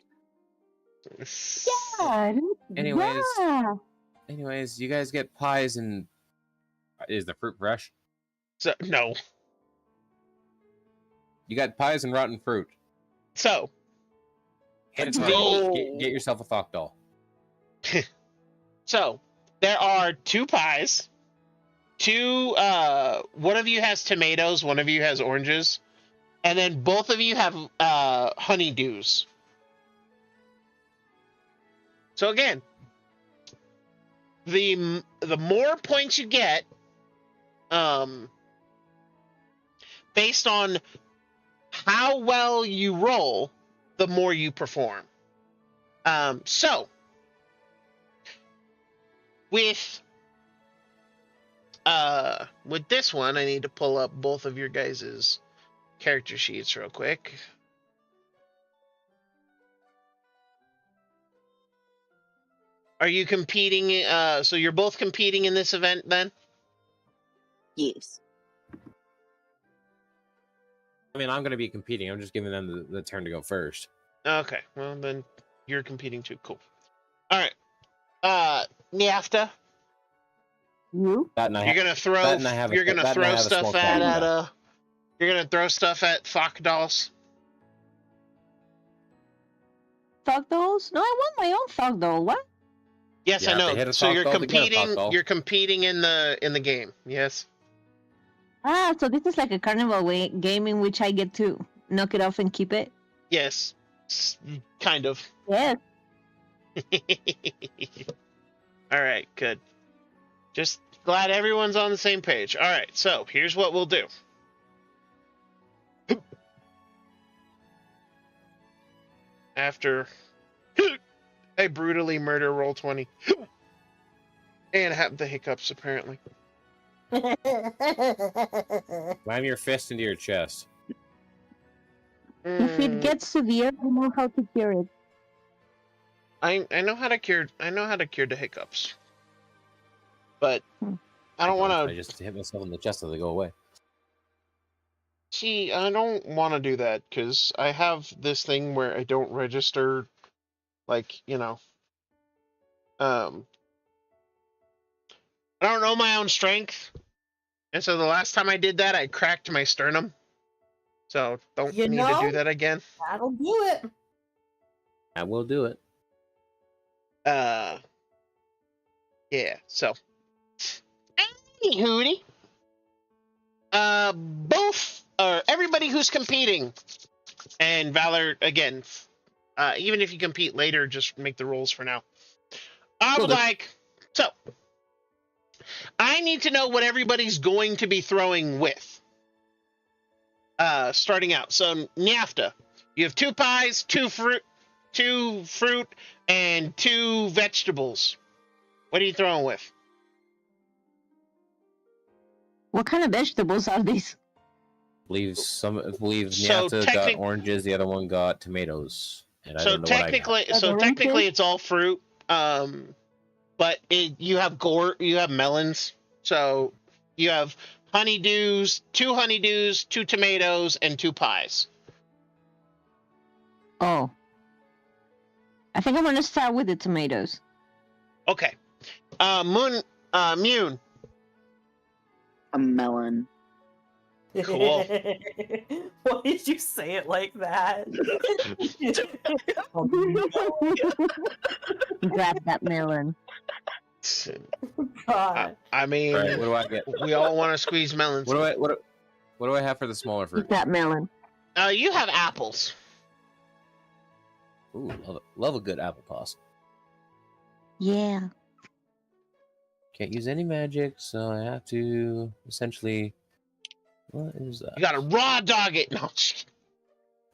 Yeah. Anyways. Yeah. Anyways, you guys get pies and... Is the fruit fresh? so no. You got pies and rotten fruit. So Get, Let's a go. get yourself a Thok doll. So there are 2 pies. 2. One of you has tomatoes. One of you has oranges, and then both of you have honeydews. So again, the more points you get, based on how well you roll, the more you perform. So with this one, I need to pull up both of your guys' character sheets real quick. Are you competing? So you're both competing in this event then? Yes. I mean, I'm going to be competing. I'm just giving them the turn to go first. Okay, well then you're competing too. Cool. All right. Niafta, You? That and I you're ha- gonna throw. that and I have a- You're gonna that and I throw have a small stuff at caveat. You're gonna throw stuff at Thok dolls. Thug dolls? No, I want my own thug doll. What? Yes, Yeah, I if they know. hit a So Thok you're doll, they get a Thok competing. doll. You're competing in the game. Yes. Ah, so this is like a carnival game in which I get to knock it off and keep it? Yes. Kind of. Yes. All right. Good. Just glad everyone's on the same page. All right. So here's what we'll do. after I brutally murder roll 20 and have the hiccups apparently. Slam your fist into your chest. If it gets severe, I know how to cure it. I know how to cure the hiccups, but I don't want I to. just hit myself in the chest so they go away. See, I don't want to do that because I have this thing where I don't register, like, I don't know my own strength. And so the last time I did that, I cracked my sternum. So don't You need to do know? that again. That'll do it. I will do it. Yeah, so. Hootie. Everybody who's competing, and Valor, again, even if you compete later, just make the rules for now. I would like, so, I need to know what everybody's going to be throwing with. Starting out. So, NAFTA, you have 2 pies, 2 fruit, and 2 vegetables. What are you throwing with? What kind of vegetables are these? So Nyata got oranges, the other one got tomatoes. And I don't know technically, it's all fruit. But you have melons. So you have honeydews, 2 honeydews, 2 tomatoes, and 2 pies. Oh. I think I'm gonna start with the tomatoes. Okay. Mune. A melon. Cool. Why did you say it like that? Grab that melon. God. I mean, All right, what do I get? we all want to squeeze melons. What do I have for the smaller fruit? That melon. You have apples. Ooh, love a good apple toss. Yeah. Can't use any magic, so I have to essentially. What is that? You gotta raw dog it. No.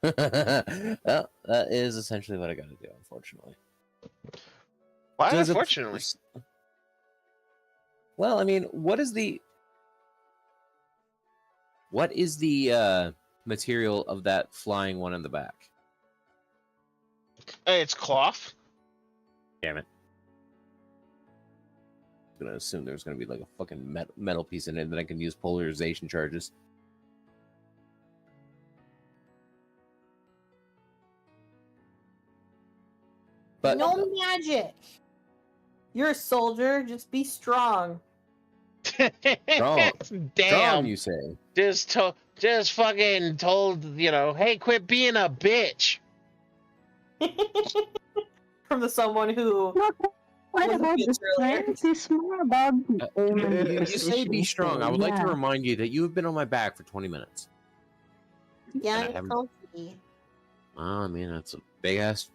Well, that is essentially what I gotta do, unfortunately. Why? Does it- Unfortunately. Well, I mean, what is the material of that flying one in the back? It's cloth. Damn it. I'm gonna assume there's gonna be like a fucking metal piece in it that I can use polarization charges. But No magic. You're a soldier. Just be strong. Strong, Damn. you say? Just fucking told, hey, quit being a bitch. From the someone who. What Was a about bit the earlier. strength? It's more about the aim and You say be precision, strong. so I would like to yeah. remind you that you have been on my back for 20 minutes. Yeah, And I it's haven't- comfy. I mean, that's a big ass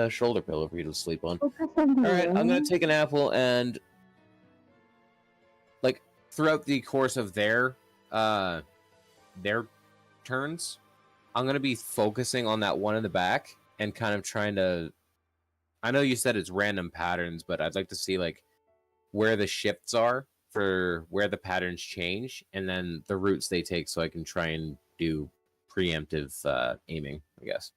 shoulder pillow for you to sleep on. Focus on the All right, I'm aim. gonna take an apple and, like, throughout the course of their turns, I'm gonna be focusing on that one in the back and kind of trying to. I know you said it's random patterns, but I'd like to see like where the shifts are for where the patterns change, and then the routes they take, so I can try and do preemptive aiming. I guess.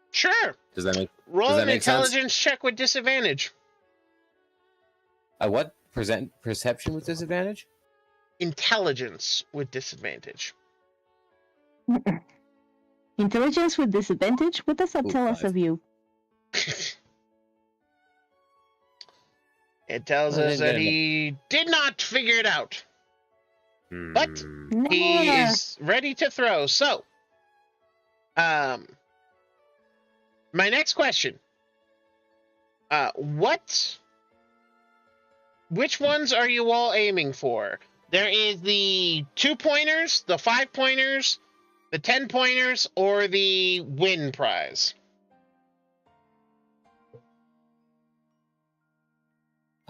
Sure. Does that make Roll Does that an make sense? intelligence check with disadvantage. what perception with disadvantage? Intelligence with disadvantage. Intelligence with disadvantage? What does that Ooh, tell us 5. of you? It tells Well, us then that get he did not figure it out. But he Yeah. is ready to throw. So, my next question. Which ones are you all aiming for? There is the 2-pointers, the 5-pointers, the 10-pointers, or the win prize.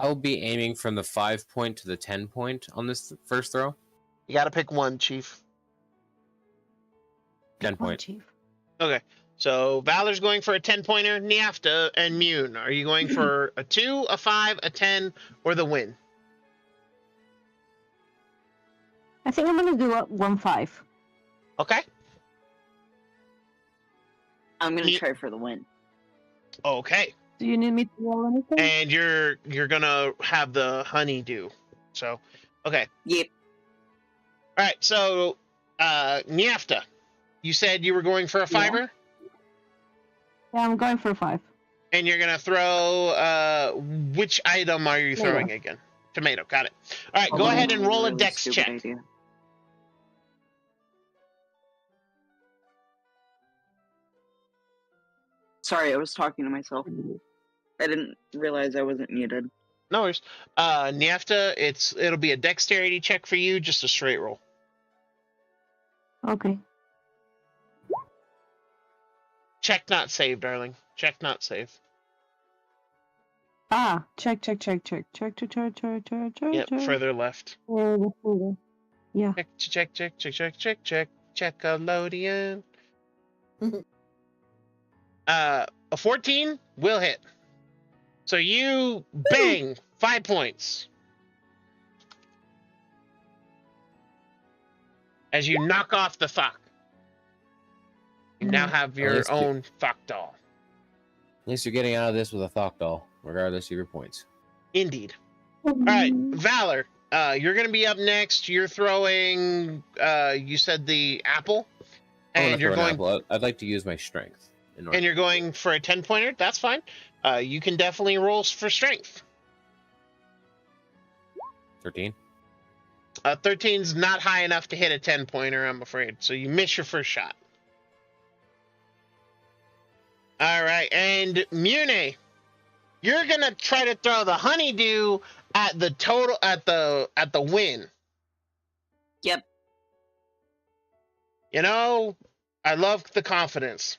I'll be aiming from the 5-point to the 10-point on this first throw. You got to pick one, Chief. 10-point. Okay. So Valor's going for a 10-pointer. Niafta and Mune, are you going for a 2, a 5, a 10, or the win? I think I'm gonna do a 1-5. Okay. I'm gonna Ye- try for the win. Okay. Do you need me to roll anything? And you're gonna have the honeydew. So, okay. Yep. All right. So, Niafta, you said you were going for a fiver, Yeah, I'm going for 5. and you're gonna throw. Which item are you Tomato. throwing again? Tomato. Got it. All right. Oh, Go ahead and roll a really dex stupid check. idea. Sorry, I was talking to myself. I didn't realize I wasn't muted. No worries. Niafta, it'll be a dexterity check for you, just a straight roll. Okay. Check not save, darling. Check not save. Ah, check. Check. Yep, further left. Yeah. Check. Checkalodian. A 14 will hit. So you bang 5 points as you knock off the Thok. You now have your least own Thok doll. At least you're getting out of this with a Thok doll, regardless of your points. Indeed. All right, Valor. You're gonna be up next. You're throwing. You said the apple, and you're going. Apple. I'd like to use my strength. And you're going for a 10-pointer. That's fine. You can definitely roll for strength. 13. 13's not high enough to hit a 10-pointer, I'm afraid. So you miss your first shot. All right, and Mune, you're gonna try to throw the honeydew at the win. Yep. You know, I love the confidence.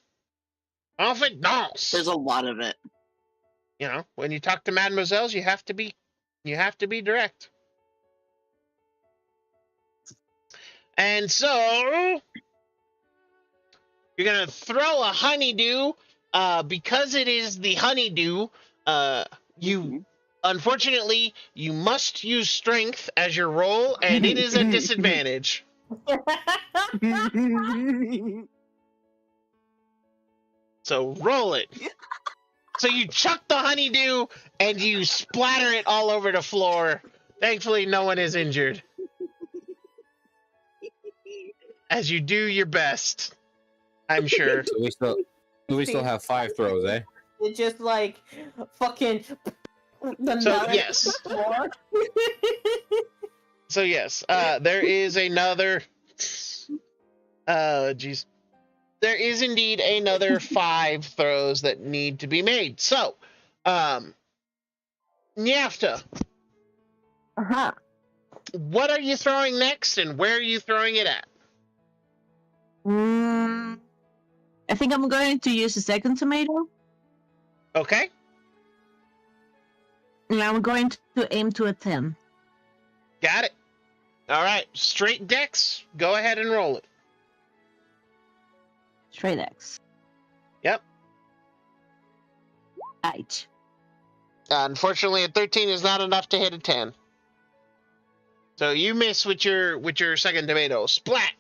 Confidence. There's a lot of it. You know, when you talk to mademoiselles, you have to be direct. And so you're gonna throw a honeydew, because it is the honeydew. You unfortunately you must use strength as your roll, and it is a disadvantage. So roll it. So you chuck the honeydew and you splatter it all over the floor. Thankfully, no one is injured. As you do your best, I'm sure. So we still have 5 throws, eh? It's just like fucking. So yes. So yes, there is another. Geez. There is indeed another 5 throws that need to be made. So, Niafta, Uh-huh. what are you throwing next, and where are you throwing it at? I think I'm going to use a second tomato, Okay. and I'm going to aim to a 10. Got it. All right. Straight dex. Go ahead and roll it. Straight X. Yep. Right. Unfortunately, a 13 is not enough to hit a 10. So you miss with your second tomato. Splat.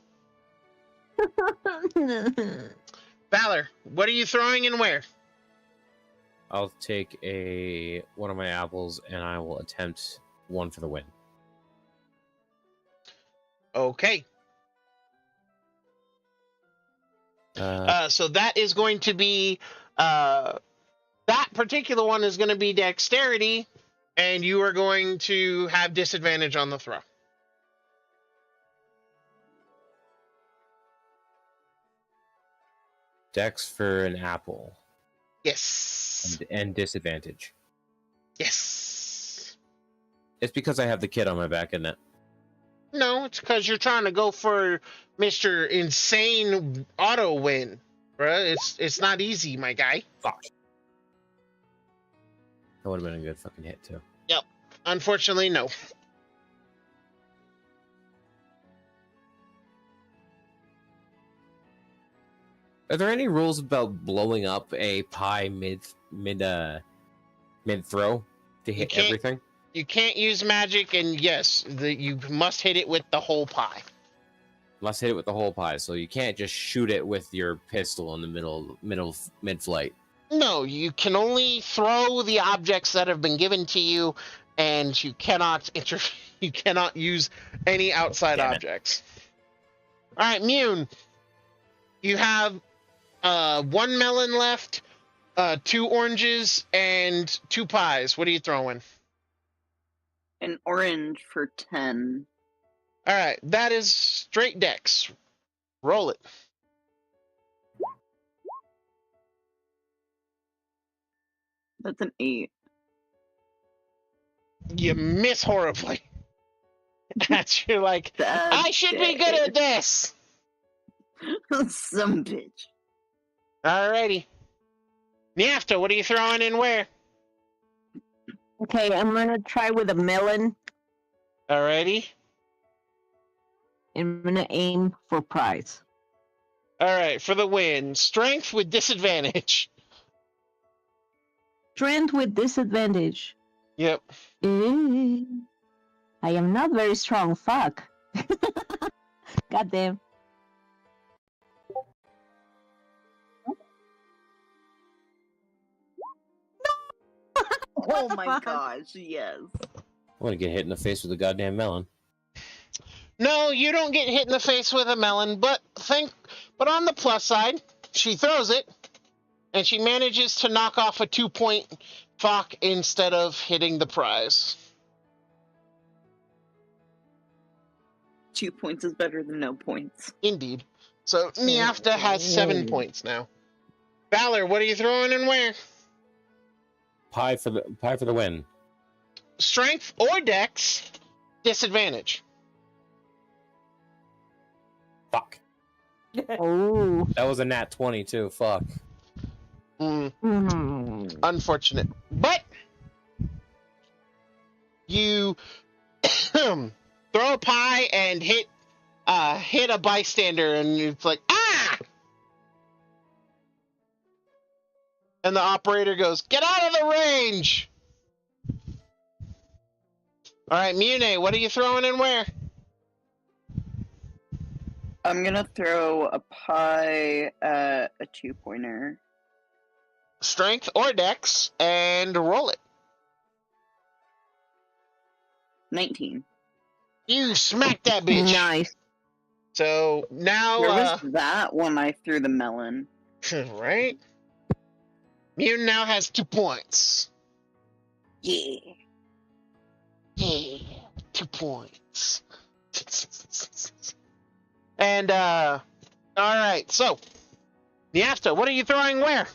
Valor, what are you throwing and where? I'll take one of my apples and I will attempt one for the win. Okay. So that is going to be that particular one is going to be dexterity, and you are going to have disadvantage on the throw. Dex for an apple. Yes. And disadvantage. Yes. It's because I have the kid on my back, isn't it? No, it's because you're trying to go for Mr. Insane auto win, bruh. It's not easy, my guy. Fuck. That would have been a good fucking hit, too. Yep. Unfortunately, no. Are there any rules about blowing up a pie mid throw to hit can't- everything? You can't use magic, and yes, you must hit it with the whole pie. Must hit it with the whole pie, so you can't just shoot it with your pistol in the mid-flight. No, you can only throw the objects that have been given to you, and you cannot you cannot use any outside Damn it. objects. All right, Mune. You have 1 melon left, 2 oranges, and 2 pies. What are you throwing? An orange for 10. All right, that is straight dex. Roll it. That's an 8. You miss horribly. You're like, I should be good at this. Some bitch. Alrighty. Niafta, what are you throwing in where? Okay, I'm gonna try with a melon. Alrighty. I'm gonna aim for prize. Alright, for the win. Strength with disadvantage. Strength with disadvantage. Yep. I am not very strong. Fuck. Goddamn. Oh my gosh, yes. I'm gonna get hit in the face with a goddamn melon. No, you don't get hit in the face with a melon, but on the plus side, she throws it, and she manages to knock off a 2-point fuck instead of hitting the prize. 2 points is better than no points. Indeed. So Niafta has 7 points now. Valor, what are you throwing and where? Pie for the win. Strength or dex, disadvantage. Fuck. Oh. That was a nat 20 too. Fuck. Unfortunate. But you throw a pie and hit a bystander, and it's like, ah! And the operator goes, get out of the range! Alright, Mune, what are you throwing and where? I'm gonna throw a pie at a 2-pointer. Strength or dex, and roll it. 19. You smack that bitch. Nice. So now, Where was that when I threw the melon? right? Mune now has 2 points. Yeah. Yeah, 2 points. And, alright, so, Niafta, what are you throwing where?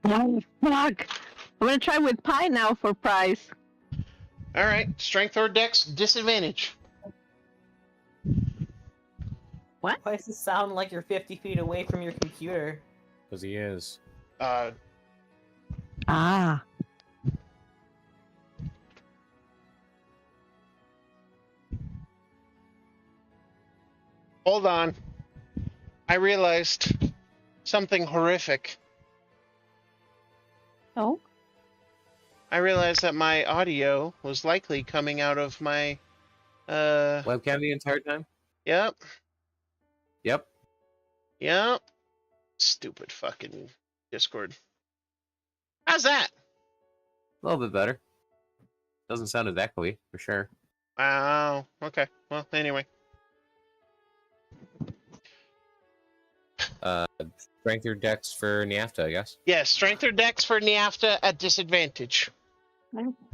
Oh, fuck. I'm gonna try with pie now for prize. Alright, strength or dex, disadvantage. Why does it sound like you're 50 feet away from your computer? Because he is. Ah. Hold on. I realized something horrific. Oh? I realized that my audio was likely coming out of my, Webcam the entire time? Yep. Yep. Stupid fucking Discord. How's that? A little bit better. Doesn't sound as echoey, for sure. Wow. Okay. Well, anyway. Strength or dex for Niafta, I guess. Yes, strength or dex for Niafta at disadvantage.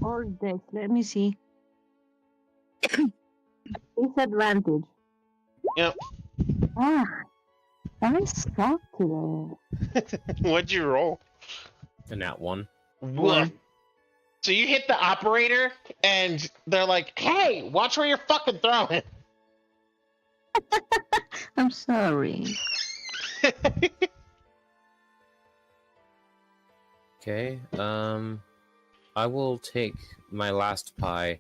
Or dex. Let me see. Disadvantage. Yep. Ah. I suck today. What'd you roll? A nat 1. One. So you hit the operator, and they're like, hey, watch where you're fucking throwing. I'm sorry. Okay, I will take my last pie,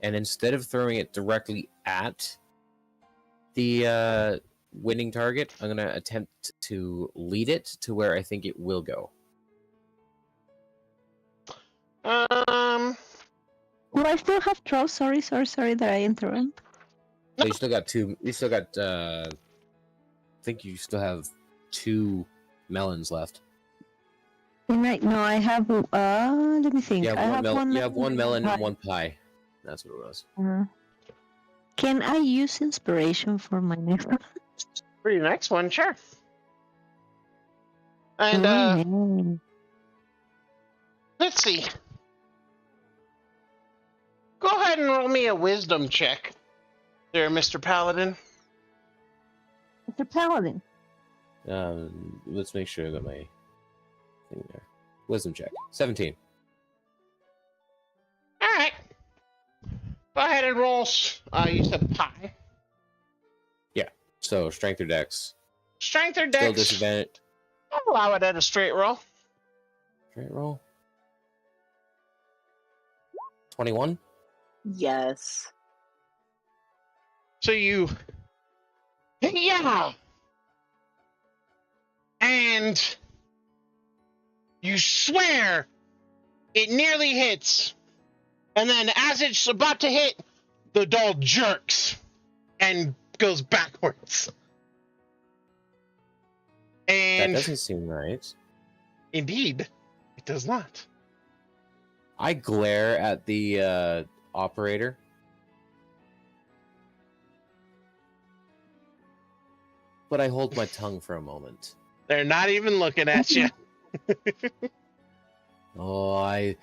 and instead of throwing it directly at the winning target. I'm gonna attempt to lead it to where I think it will go. Do I still have throw? Sorry that I interrupted. So you still got two. You still got. I think you still have 2 melons left. Right. No, I have. Let me think. You have I one have melon. one. You have one melon and pie. one pie. That's what it was. Can I use inspiration for my next one? For your next one, sure. And Mm. let's see. Go ahead and roll me a wisdom check, there, Mr. Paladin. Mr. Paladin. Let's make sure I got my thing there. Wisdom check. 17. All right. Go ahead and roll. You said pie. So strength or dex. Strength or Still dex? disadvantage. I'll allow it at a straight roll. Straight roll. 21. Yes. So you... Yeah! And... You swear it nearly hits. And then as it's about to hit, the doll jerks and goes backwards. That And doesn't seem right. indeed, it does not. I glare at the operator. But I hold my tongue for a moment. They're not even looking at you. Oh, I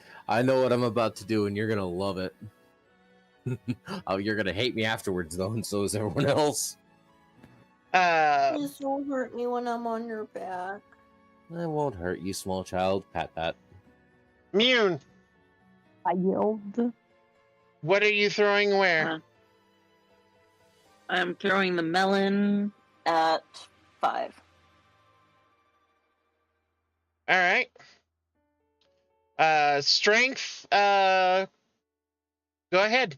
know what I'm about to do, and you're gonna love it. Oh, you're gonna hate me afterwards, though, and so is everyone else. Please don't hurt me when I'm on your back. I won't hurt you, small child. Pat, pat. Mune, I yelled. what are you throwing where? I'm throwing the melon at 5. All right. Strength. Go ahead.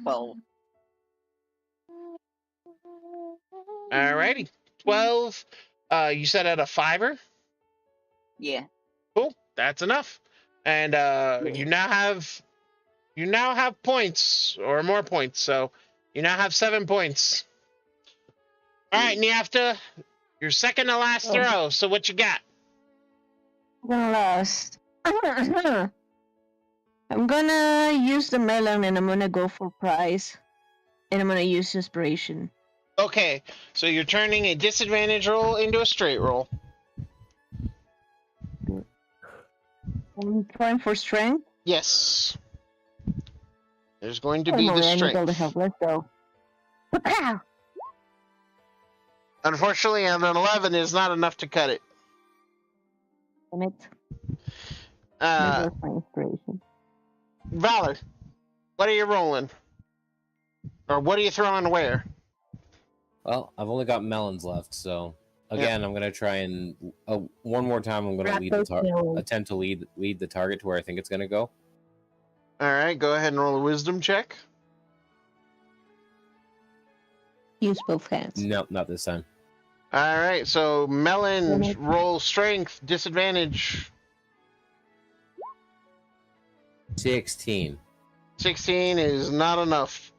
12. All righty. 12. You said at a 5er? Yeah. Cool. That's enough. And you now have points or more points. So you now have 7 points. All right, Niafta, your second to last throw. So what you got? Gonna last. I'm gonna use the melon and I'm gonna go for prize. And I'm gonna use inspiration. Okay, so you're turning a disadvantage roll into a straight roll. I'm trying for strength. Yes. There's going to Oh, be the I need all the strength. help. Let's go. Pow! Unfortunately, an 11 is not enough to cut it. Damn it. Uh, There goes my inspiration. Valor, what are you rolling? Or what are you throwing where? Well, I've only got melons left, so again, I'm gonna try and one more time. I'm gonna Grab lead the those melons. attempt to lead the target to where I think it's gonna go. All right, go ahead and roll a wisdom check. Use both hands. No, not this time. All right, so melon, Damn it. roll strength, disadvantage. 16. 16 is not enough.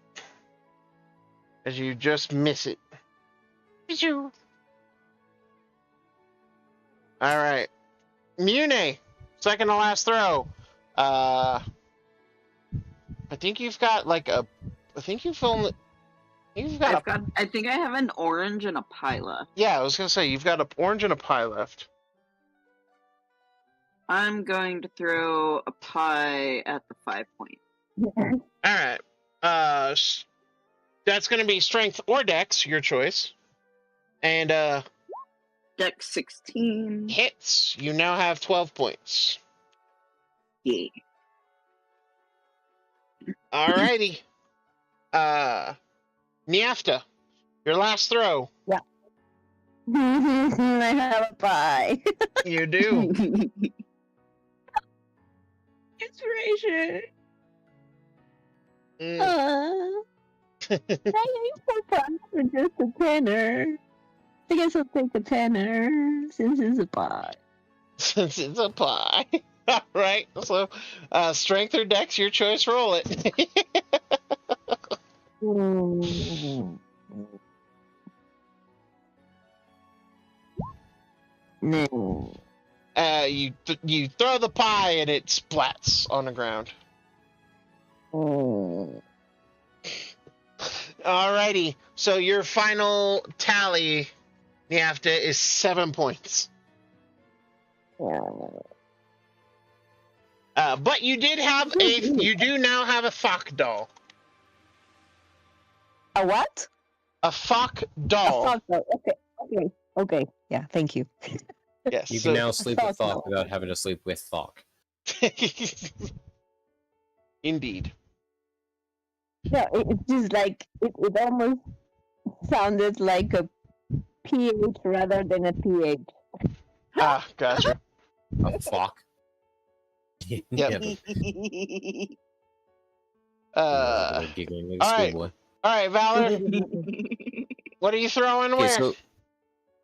As you just miss it. All right. Mune, second to last throw. I think you've got like a. I think you've only. I think I have an orange and a pie left. Yeah, I was gonna say you've got an orange and a pie left. I'm going to throw a pie at the 5 point. All right. That's gonna be strength or dex, your choice. And Dex 16. hits. You now have 12 points. Yeah. Alrighty. Niafta, your last throw. I have a pie. You do. Inspiration. Mm. For just a tenner. I guess I'll take a tenner since it's a pie. Since it's a pie. All right. So, strength or dex, your choice. Roll it. No. You throw the pie and it splats on the ground. Alrighty. So your final tally, Niafta, is 7 points. But you did have you do now have a Fock doll. A what? A Fock A doll. fuck. Okay. Yeah, thank you. Yes. You so- can now sleep with Thok Thok without having to sleep with Thok. Indeed. Yeah, it's just like it almost sounded like a PH rather than a PH. Ah, gotcha. A Thok. Yep. Giggling like a all right. schoolboy. All right, Valor. What are you throwing Okay, where?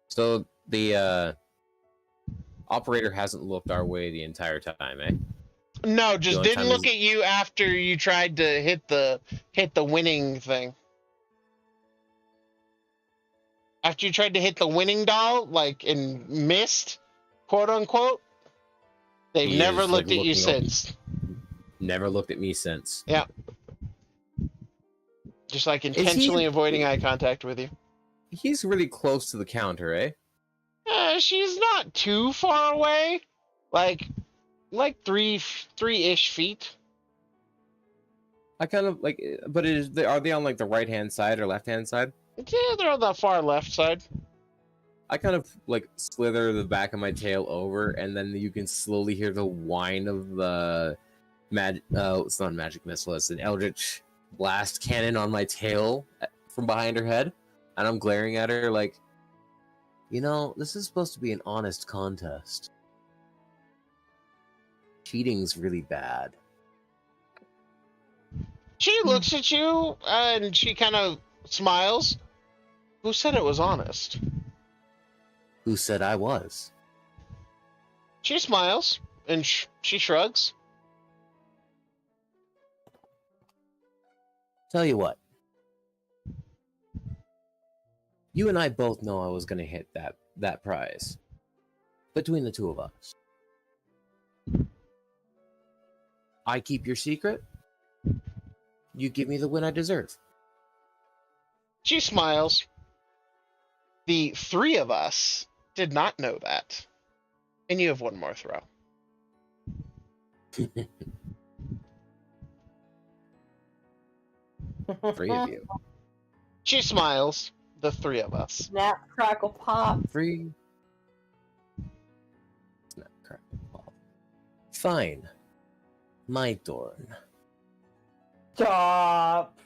so the operator hasn't looked our way the entire time, eh? No, just The only didn't time look is- at you after you tried to hit the winning thing. After you tried to hit the winning doll, like, and missed, quote unquote, they've He never is, looked like, at you looking up. since. Never looked at me since. Just like intentionally avoiding eye contact with you. He's really close to the counter, eh? She's not too far away, like three-ish feet. I kind of like, but are they on like the right hand side or left hand side? Yeah, they're on the far left side. I kind of like slither the back of my tail over, and then you can slowly hear the whine of the it's not a magic missile, it's an eldritch blast cannon on my tail from behind her head, and I'm glaring at her like, you know, this is supposed to be an honest contest. Cheating's really bad. She looks at you and she kind of smiles. Who said it was honest? Who said I was? She smiles and she shrugs. Tell you what. You and I both know I was going to hit that prize. Between the two of us. I keep your secret. You give me the win I deserve. She smiles. The three of us did not know that. And you have one more throw. Three of you. She smiles. The three of us. Snap, crackle, pop. Three. Snap, crackle, pop. Fine. My turn. Stop.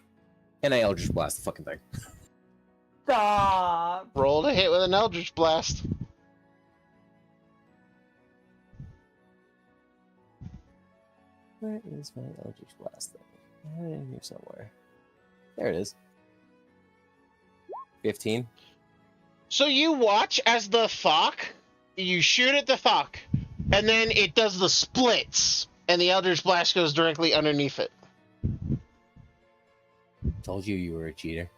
And I Eldritch Blast the fucking thing. Stop. Roll to hit with an Eldritch Blast. Where is my Eldritch Blast thing? I had it in here somewhere. There it is. 15. So you watch as the Thok, you shoot at the Thok, and then it does the splits, and the Eldritch Blast goes directly underneath it. Told you were a cheater.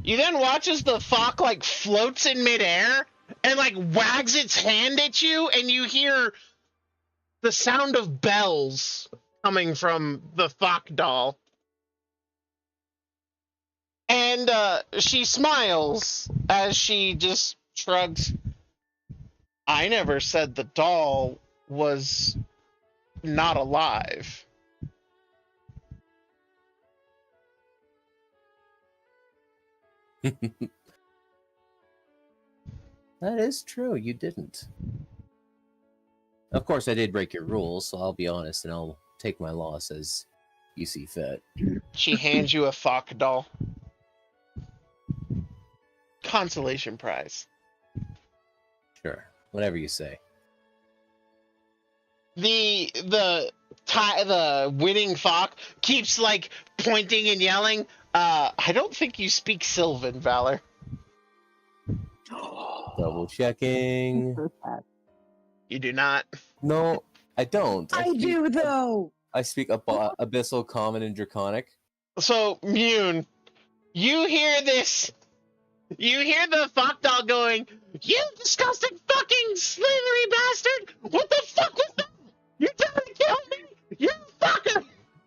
You then watch as the Thok, like, floats in midair, and, like, wags its hand at you, and you hear the sound of bells coming from the Thok doll. And she smiles as she just shrugs. I never said the doll was not alive. That is true, you didn't. Of course, I did break your rules, so I'll be honest and I'll take my loss as you see fit. She hands you a Thok doll. Consolation prize. Sure, whatever you say. the winning Fawk keeps like pointing and yelling. I don't think you speak Sylvan, Valor. Double checking. You do not. No, I don't. I do though. I speak Abyssal, Common, and Draconic. So, Mune, you hear this. You hear the Fawk doll going, "You disgusting fucking slithery bastard! What the fuck was that? You're trying to kill me? You fucker!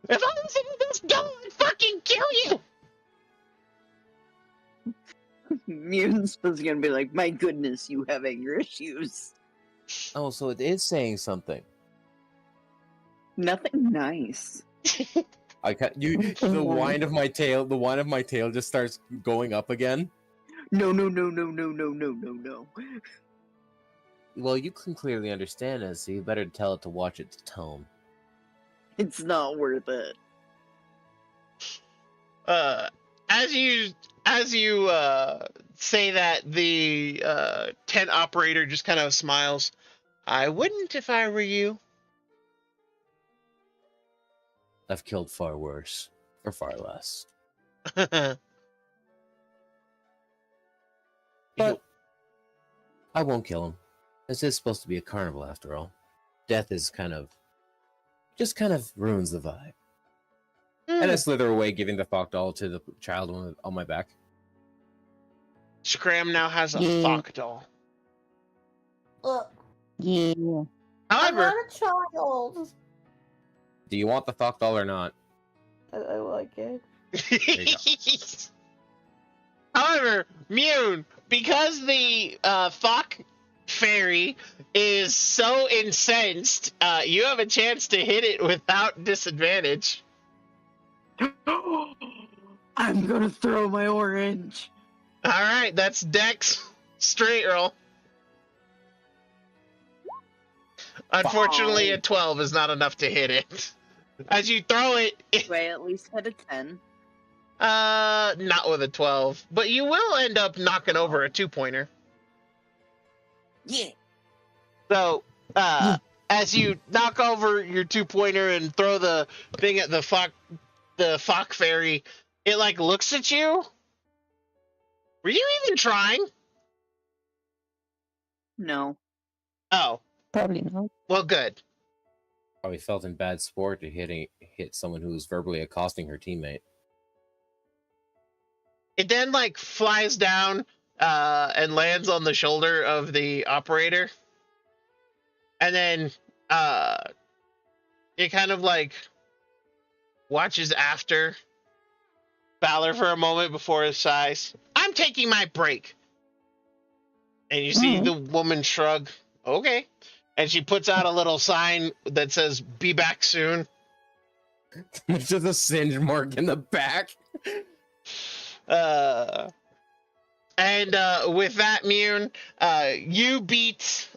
If I listen to this doll, I'd fucking kill you!" Mune's was gonna be like, my goodness, you have anger issues. Oh, so it is saying something. Nothing nice. I can't. The whine of my tail. The whine of my tail just starts going up again. No. Well, you can clearly understand it, so you better tell it to watch its tone. It's not worth it. As you say that, the tent operator just kind of smiles. "I wouldn't if I were you." I've killed far worse, for far less. But I won't kill him. This is supposed to be a carnival after all. Death is just kind of ruins the vibe. And I slither away, giving the Fawk doll to the child on my back. Scram now has a Fawk doll. Yeah. I'm However, not a child. Do you want the Fawk doll or not? I like it. however, Mune, because the Fawk fairy is so incensed, you have a chance to hit it without disadvantage. I'm gonna throw my orange. All right, that's Dex straight roll. Unfortunately, a 12 is not enough to hit it. As you throw it, Do I at least hit a 10? not with a 12, but you will end up knocking over a 2-pointer. Yeah. So, as you knock over your 2-pointer and throw the thing at the Fawk fairy, it like looks at you. Were you even trying? No. Oh, Probably not. well, good. Probably felt in bad sport to hit someone who was verbally accosting her teammate. It then like flies down and lands on the shoulder of the operator, and then it kind of like watches after Valor for a moment before it sighs. "I'm taking my break." And you see the woman shrug. "Okay." And she puts out a little sign that says, "Be back soon." There's just a singe mark in the back. And with that, Mune, you beat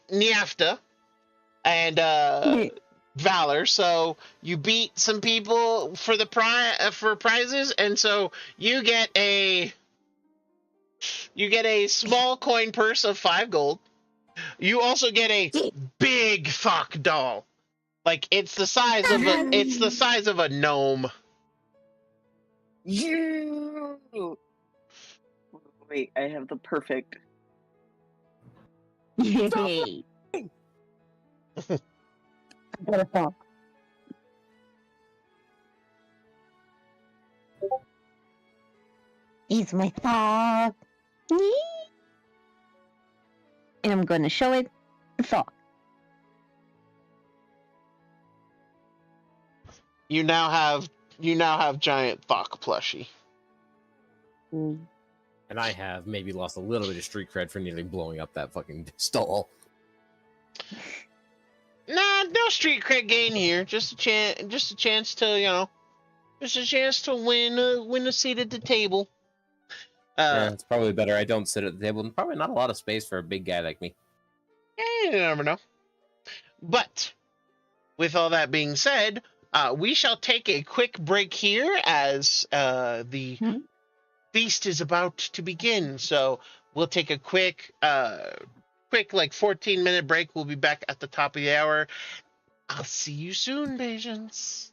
Niafta and Valor, so you beat some people for the for prizes, and so you get a small coin purse of 5 gold. You also get a big Fawk doll, like it's the size of a gnome. You. Wait, I have the perfect. Yay. I got a thought. It's my thought. And I'm gonna show it the thought. You now have giant Fawk plushie. And I have maybe lost a little bit of street cred for nearly blowing up that fucking stall. Nah, no street cred gain here. Just a chance to win a seat at the table. Yeah, it's probably better I don't sit at the table, and probably not a lot of space for a big guy like me. You never know. But with all that being said, we shall take a quick break here as the feast is about to begin. So we'll take a quick quick, like 14-minute break. We'll be back at the top of the hour. I'll see you soon, patients.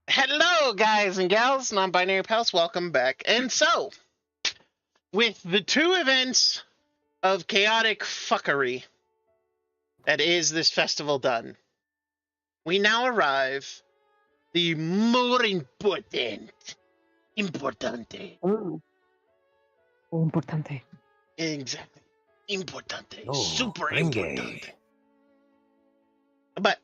Hello, guys and gals, non-binary pals. Welcome back. And so, with the two events of chaotic fuckery that is this festival done, we now arrive the more importante. Oh, importante. Exactly. Importante. Oh, Super I'm importante. gay. But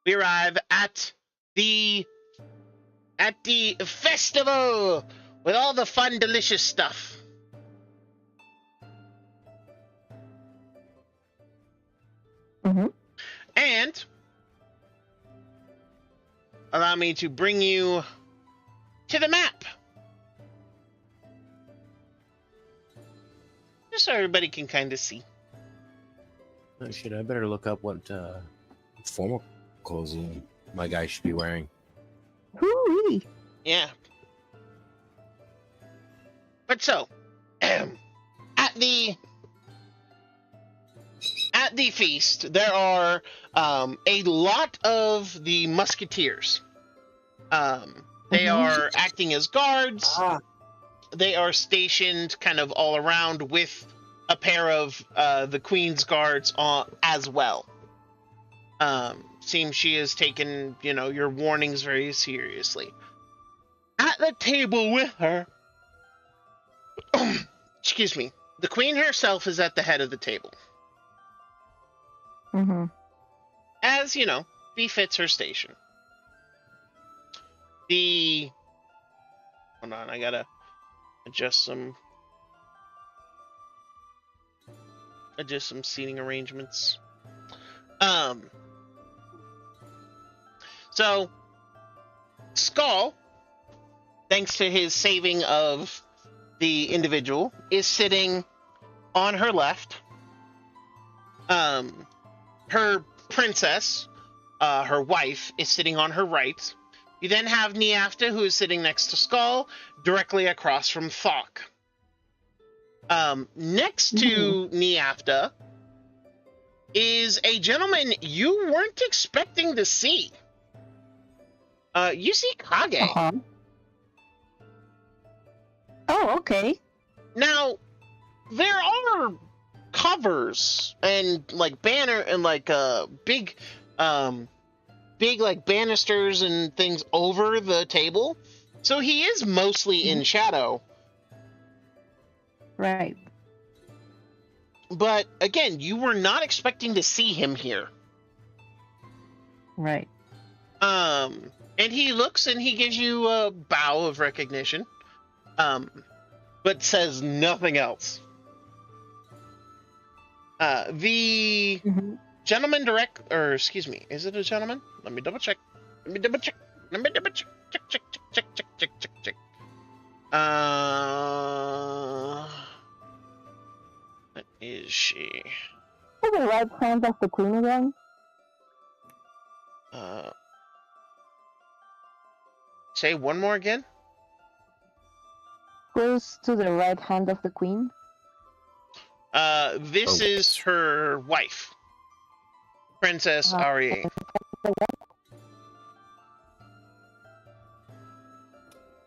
we arrive at the festival with all the fun, delicious stuff. Mm-hmm. And allow me to bring you to the map. Just so everybody can kind of see. Oh shit! I better look up what formal clothes my guy should be wearing. Hoo-wee. Yeah. But so, at the feast, there are a lot of the musketeers. They are acting as guards. Ah, They are stationed kind of all around with a pair of the Queen's guards as well. Seems she has taken, your warnings very seriously. At the table with her, excuse me, the Queen herself is at the head of the table. Mm-hmm. As as, befits her station. Hold on, I gotta adjust some seating arrangements. So Skull, thanks to his saving of the individual, is sitting on her left. Her princess, her wife, is sitting on her right. You then have Niafta, who is sitting next to Skull, directly across from Thok. Next to Niafta is a gentleman you weren't expecting to see. You see Kage. Uh-huh. Oh, okay. Now, there are covers and like banner and like big like banisters and things over the table, so he is mostly in shadow. Right. But again, you were not expecting to see him here. Right. And he looks and he gives you a bow of recognition, but says nothing else. The gentleman excuse me, is it a gentleman? Let me double check. Check. What is she? To the right hand of the queen again. Say one more again. Goes to the right hand of the queen. This is her wife, Princess Arie.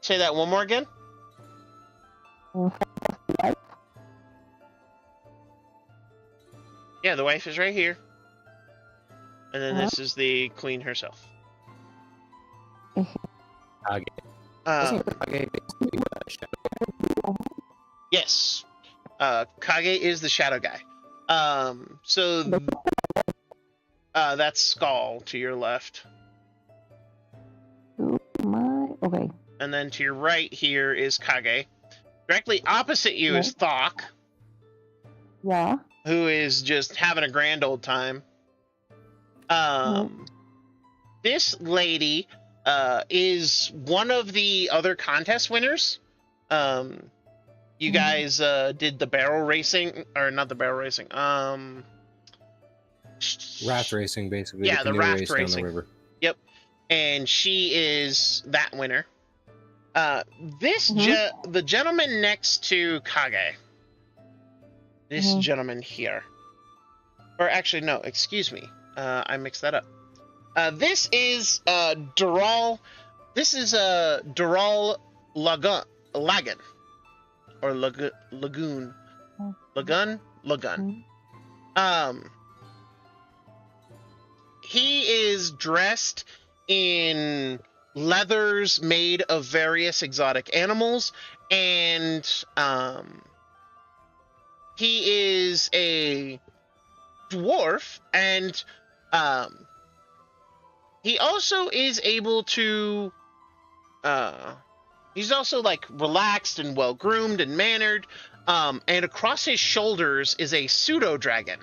Say that one more again. Yeah, the wife is right here. And then this is the queen herself. Yes. Kage is the shadow guy. That's Skull to your left. Okay. And then to your right here is Kage. Directly opposite you is Thok. Yeah. Who is just having a grand old time. This lady is one of the other contest winners. You guys did the barrel racing, or not the barrel racing. Raft racing, basically. Yeah, the raft racing. Down the river. Yep, and she is that winner. The gentleman next to Kage. This gentleman here. Or actually, no, excuse me. I mixed that up. This is Dural. This is Dural Lagun. Or Lagoon. Lagun. He is dressed in leathers made of various exotic animals, and he is a dwarf, and he also is able to he's also like relaxed and well groomed and mannered, and across his shoulders is a pseudo dragon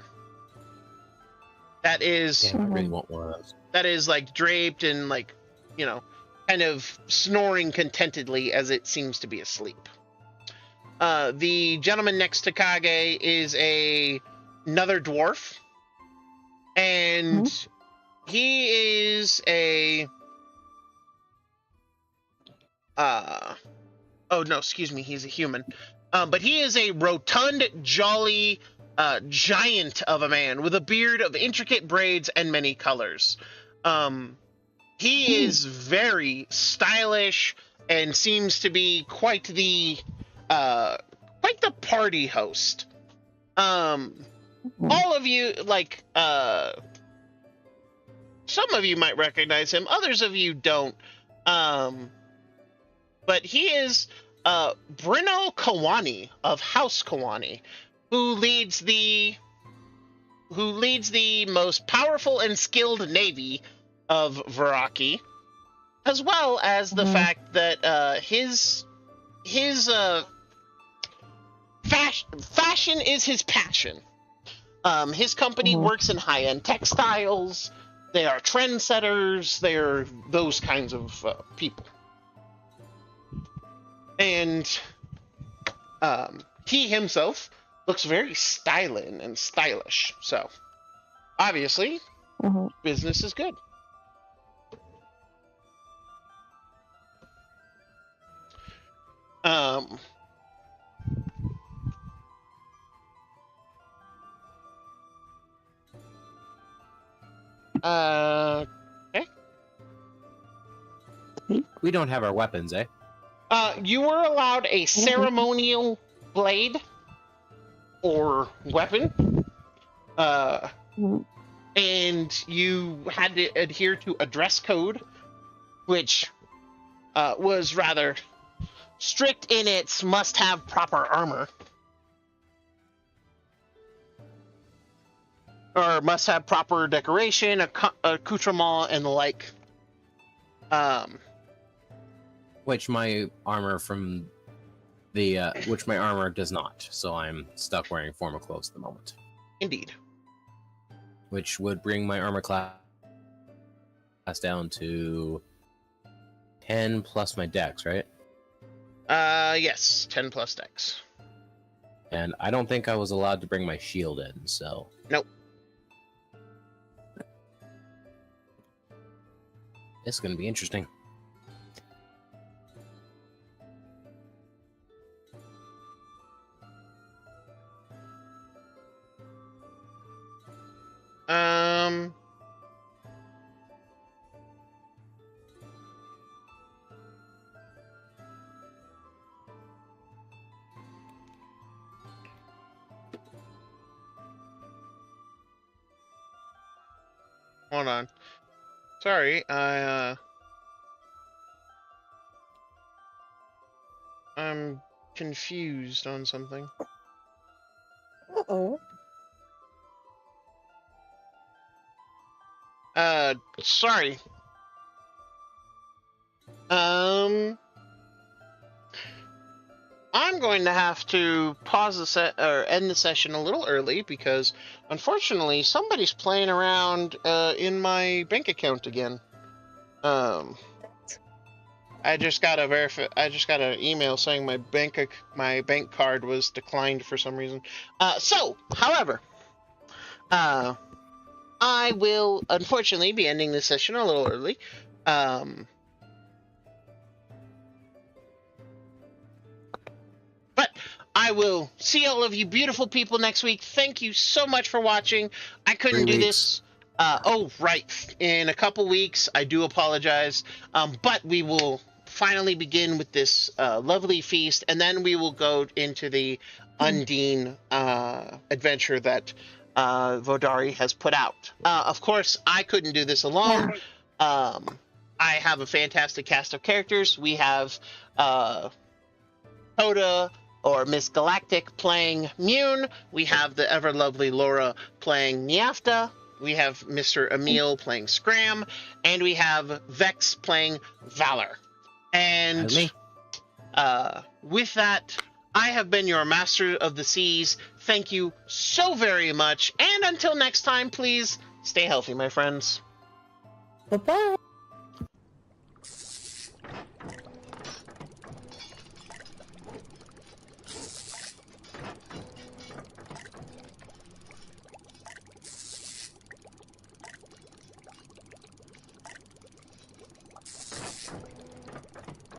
that is I really want one of those. that is like draped and like, kind of snoring contentedly as it seems to be asleep. The gentleman next to Kage is another dwarf, and he is a he's a human. But he is a rotund, jolly giant of a man with a beard of intricate braids and many colors. He is very stylish and seems to be quite the party host. All of you, some of you might recognize him, others of you don't. But he is Brino Kawani of House Kawani, who leads the who leads the most powerful and skilled navy of Veraki, as well as the fact that his fashion is his passion. His company works in high-end textiles. They are trendsetters. They're those kinds of people. And he himself looks very styling and stylish. So, obviously, business is good. Okay. We don't have our weapons, eh? You were allowed a ceremonial blade or weapon. And you had to adhere to a dress code, which was rather strict in its must-have proper armor. Or must-have proper decoration, accoutrement, and the like. Which my armor from the which my armor does not, so I'm stuck wearing formal clothes at the moment. Indeed. Which would bring my armor class down to 10 plus my dex, right? Yes, 10 plus dex. And I don't think I was allowed to bring my shield in, so... Nope. It's gonna be interesting. Hold on. Sorry, I'm confused on something. Uh-oh. Sorry. I'm going to have to pause the set or end the session a little early because, unfortunately, somebody's playing around in my bank account again. I just got an email saying my bank card was declined for some reason. However, I will unfortunately be ending this session a little early. But I will see all of you beautiful people next week. Thank you so much for watching. I couldn't do this. Right. In a couple weeks. I do apologize. But we will finally begin with this lovely feast, and then we will go into the Undine adventure that Vodari has put out. Of course, I couldn't do this alone. I have a fantastic cast of characters. We have Hoda or Miss Galactic playing Mune. We have the ever lovely Laura playing Niafta. We have Mr. Emil playing Scram, and we have Vex playing Valor. And with that, I have been your Master of the Seas. Thank you so very much. And until next time, please stay healthy, my friends. Bye-bye.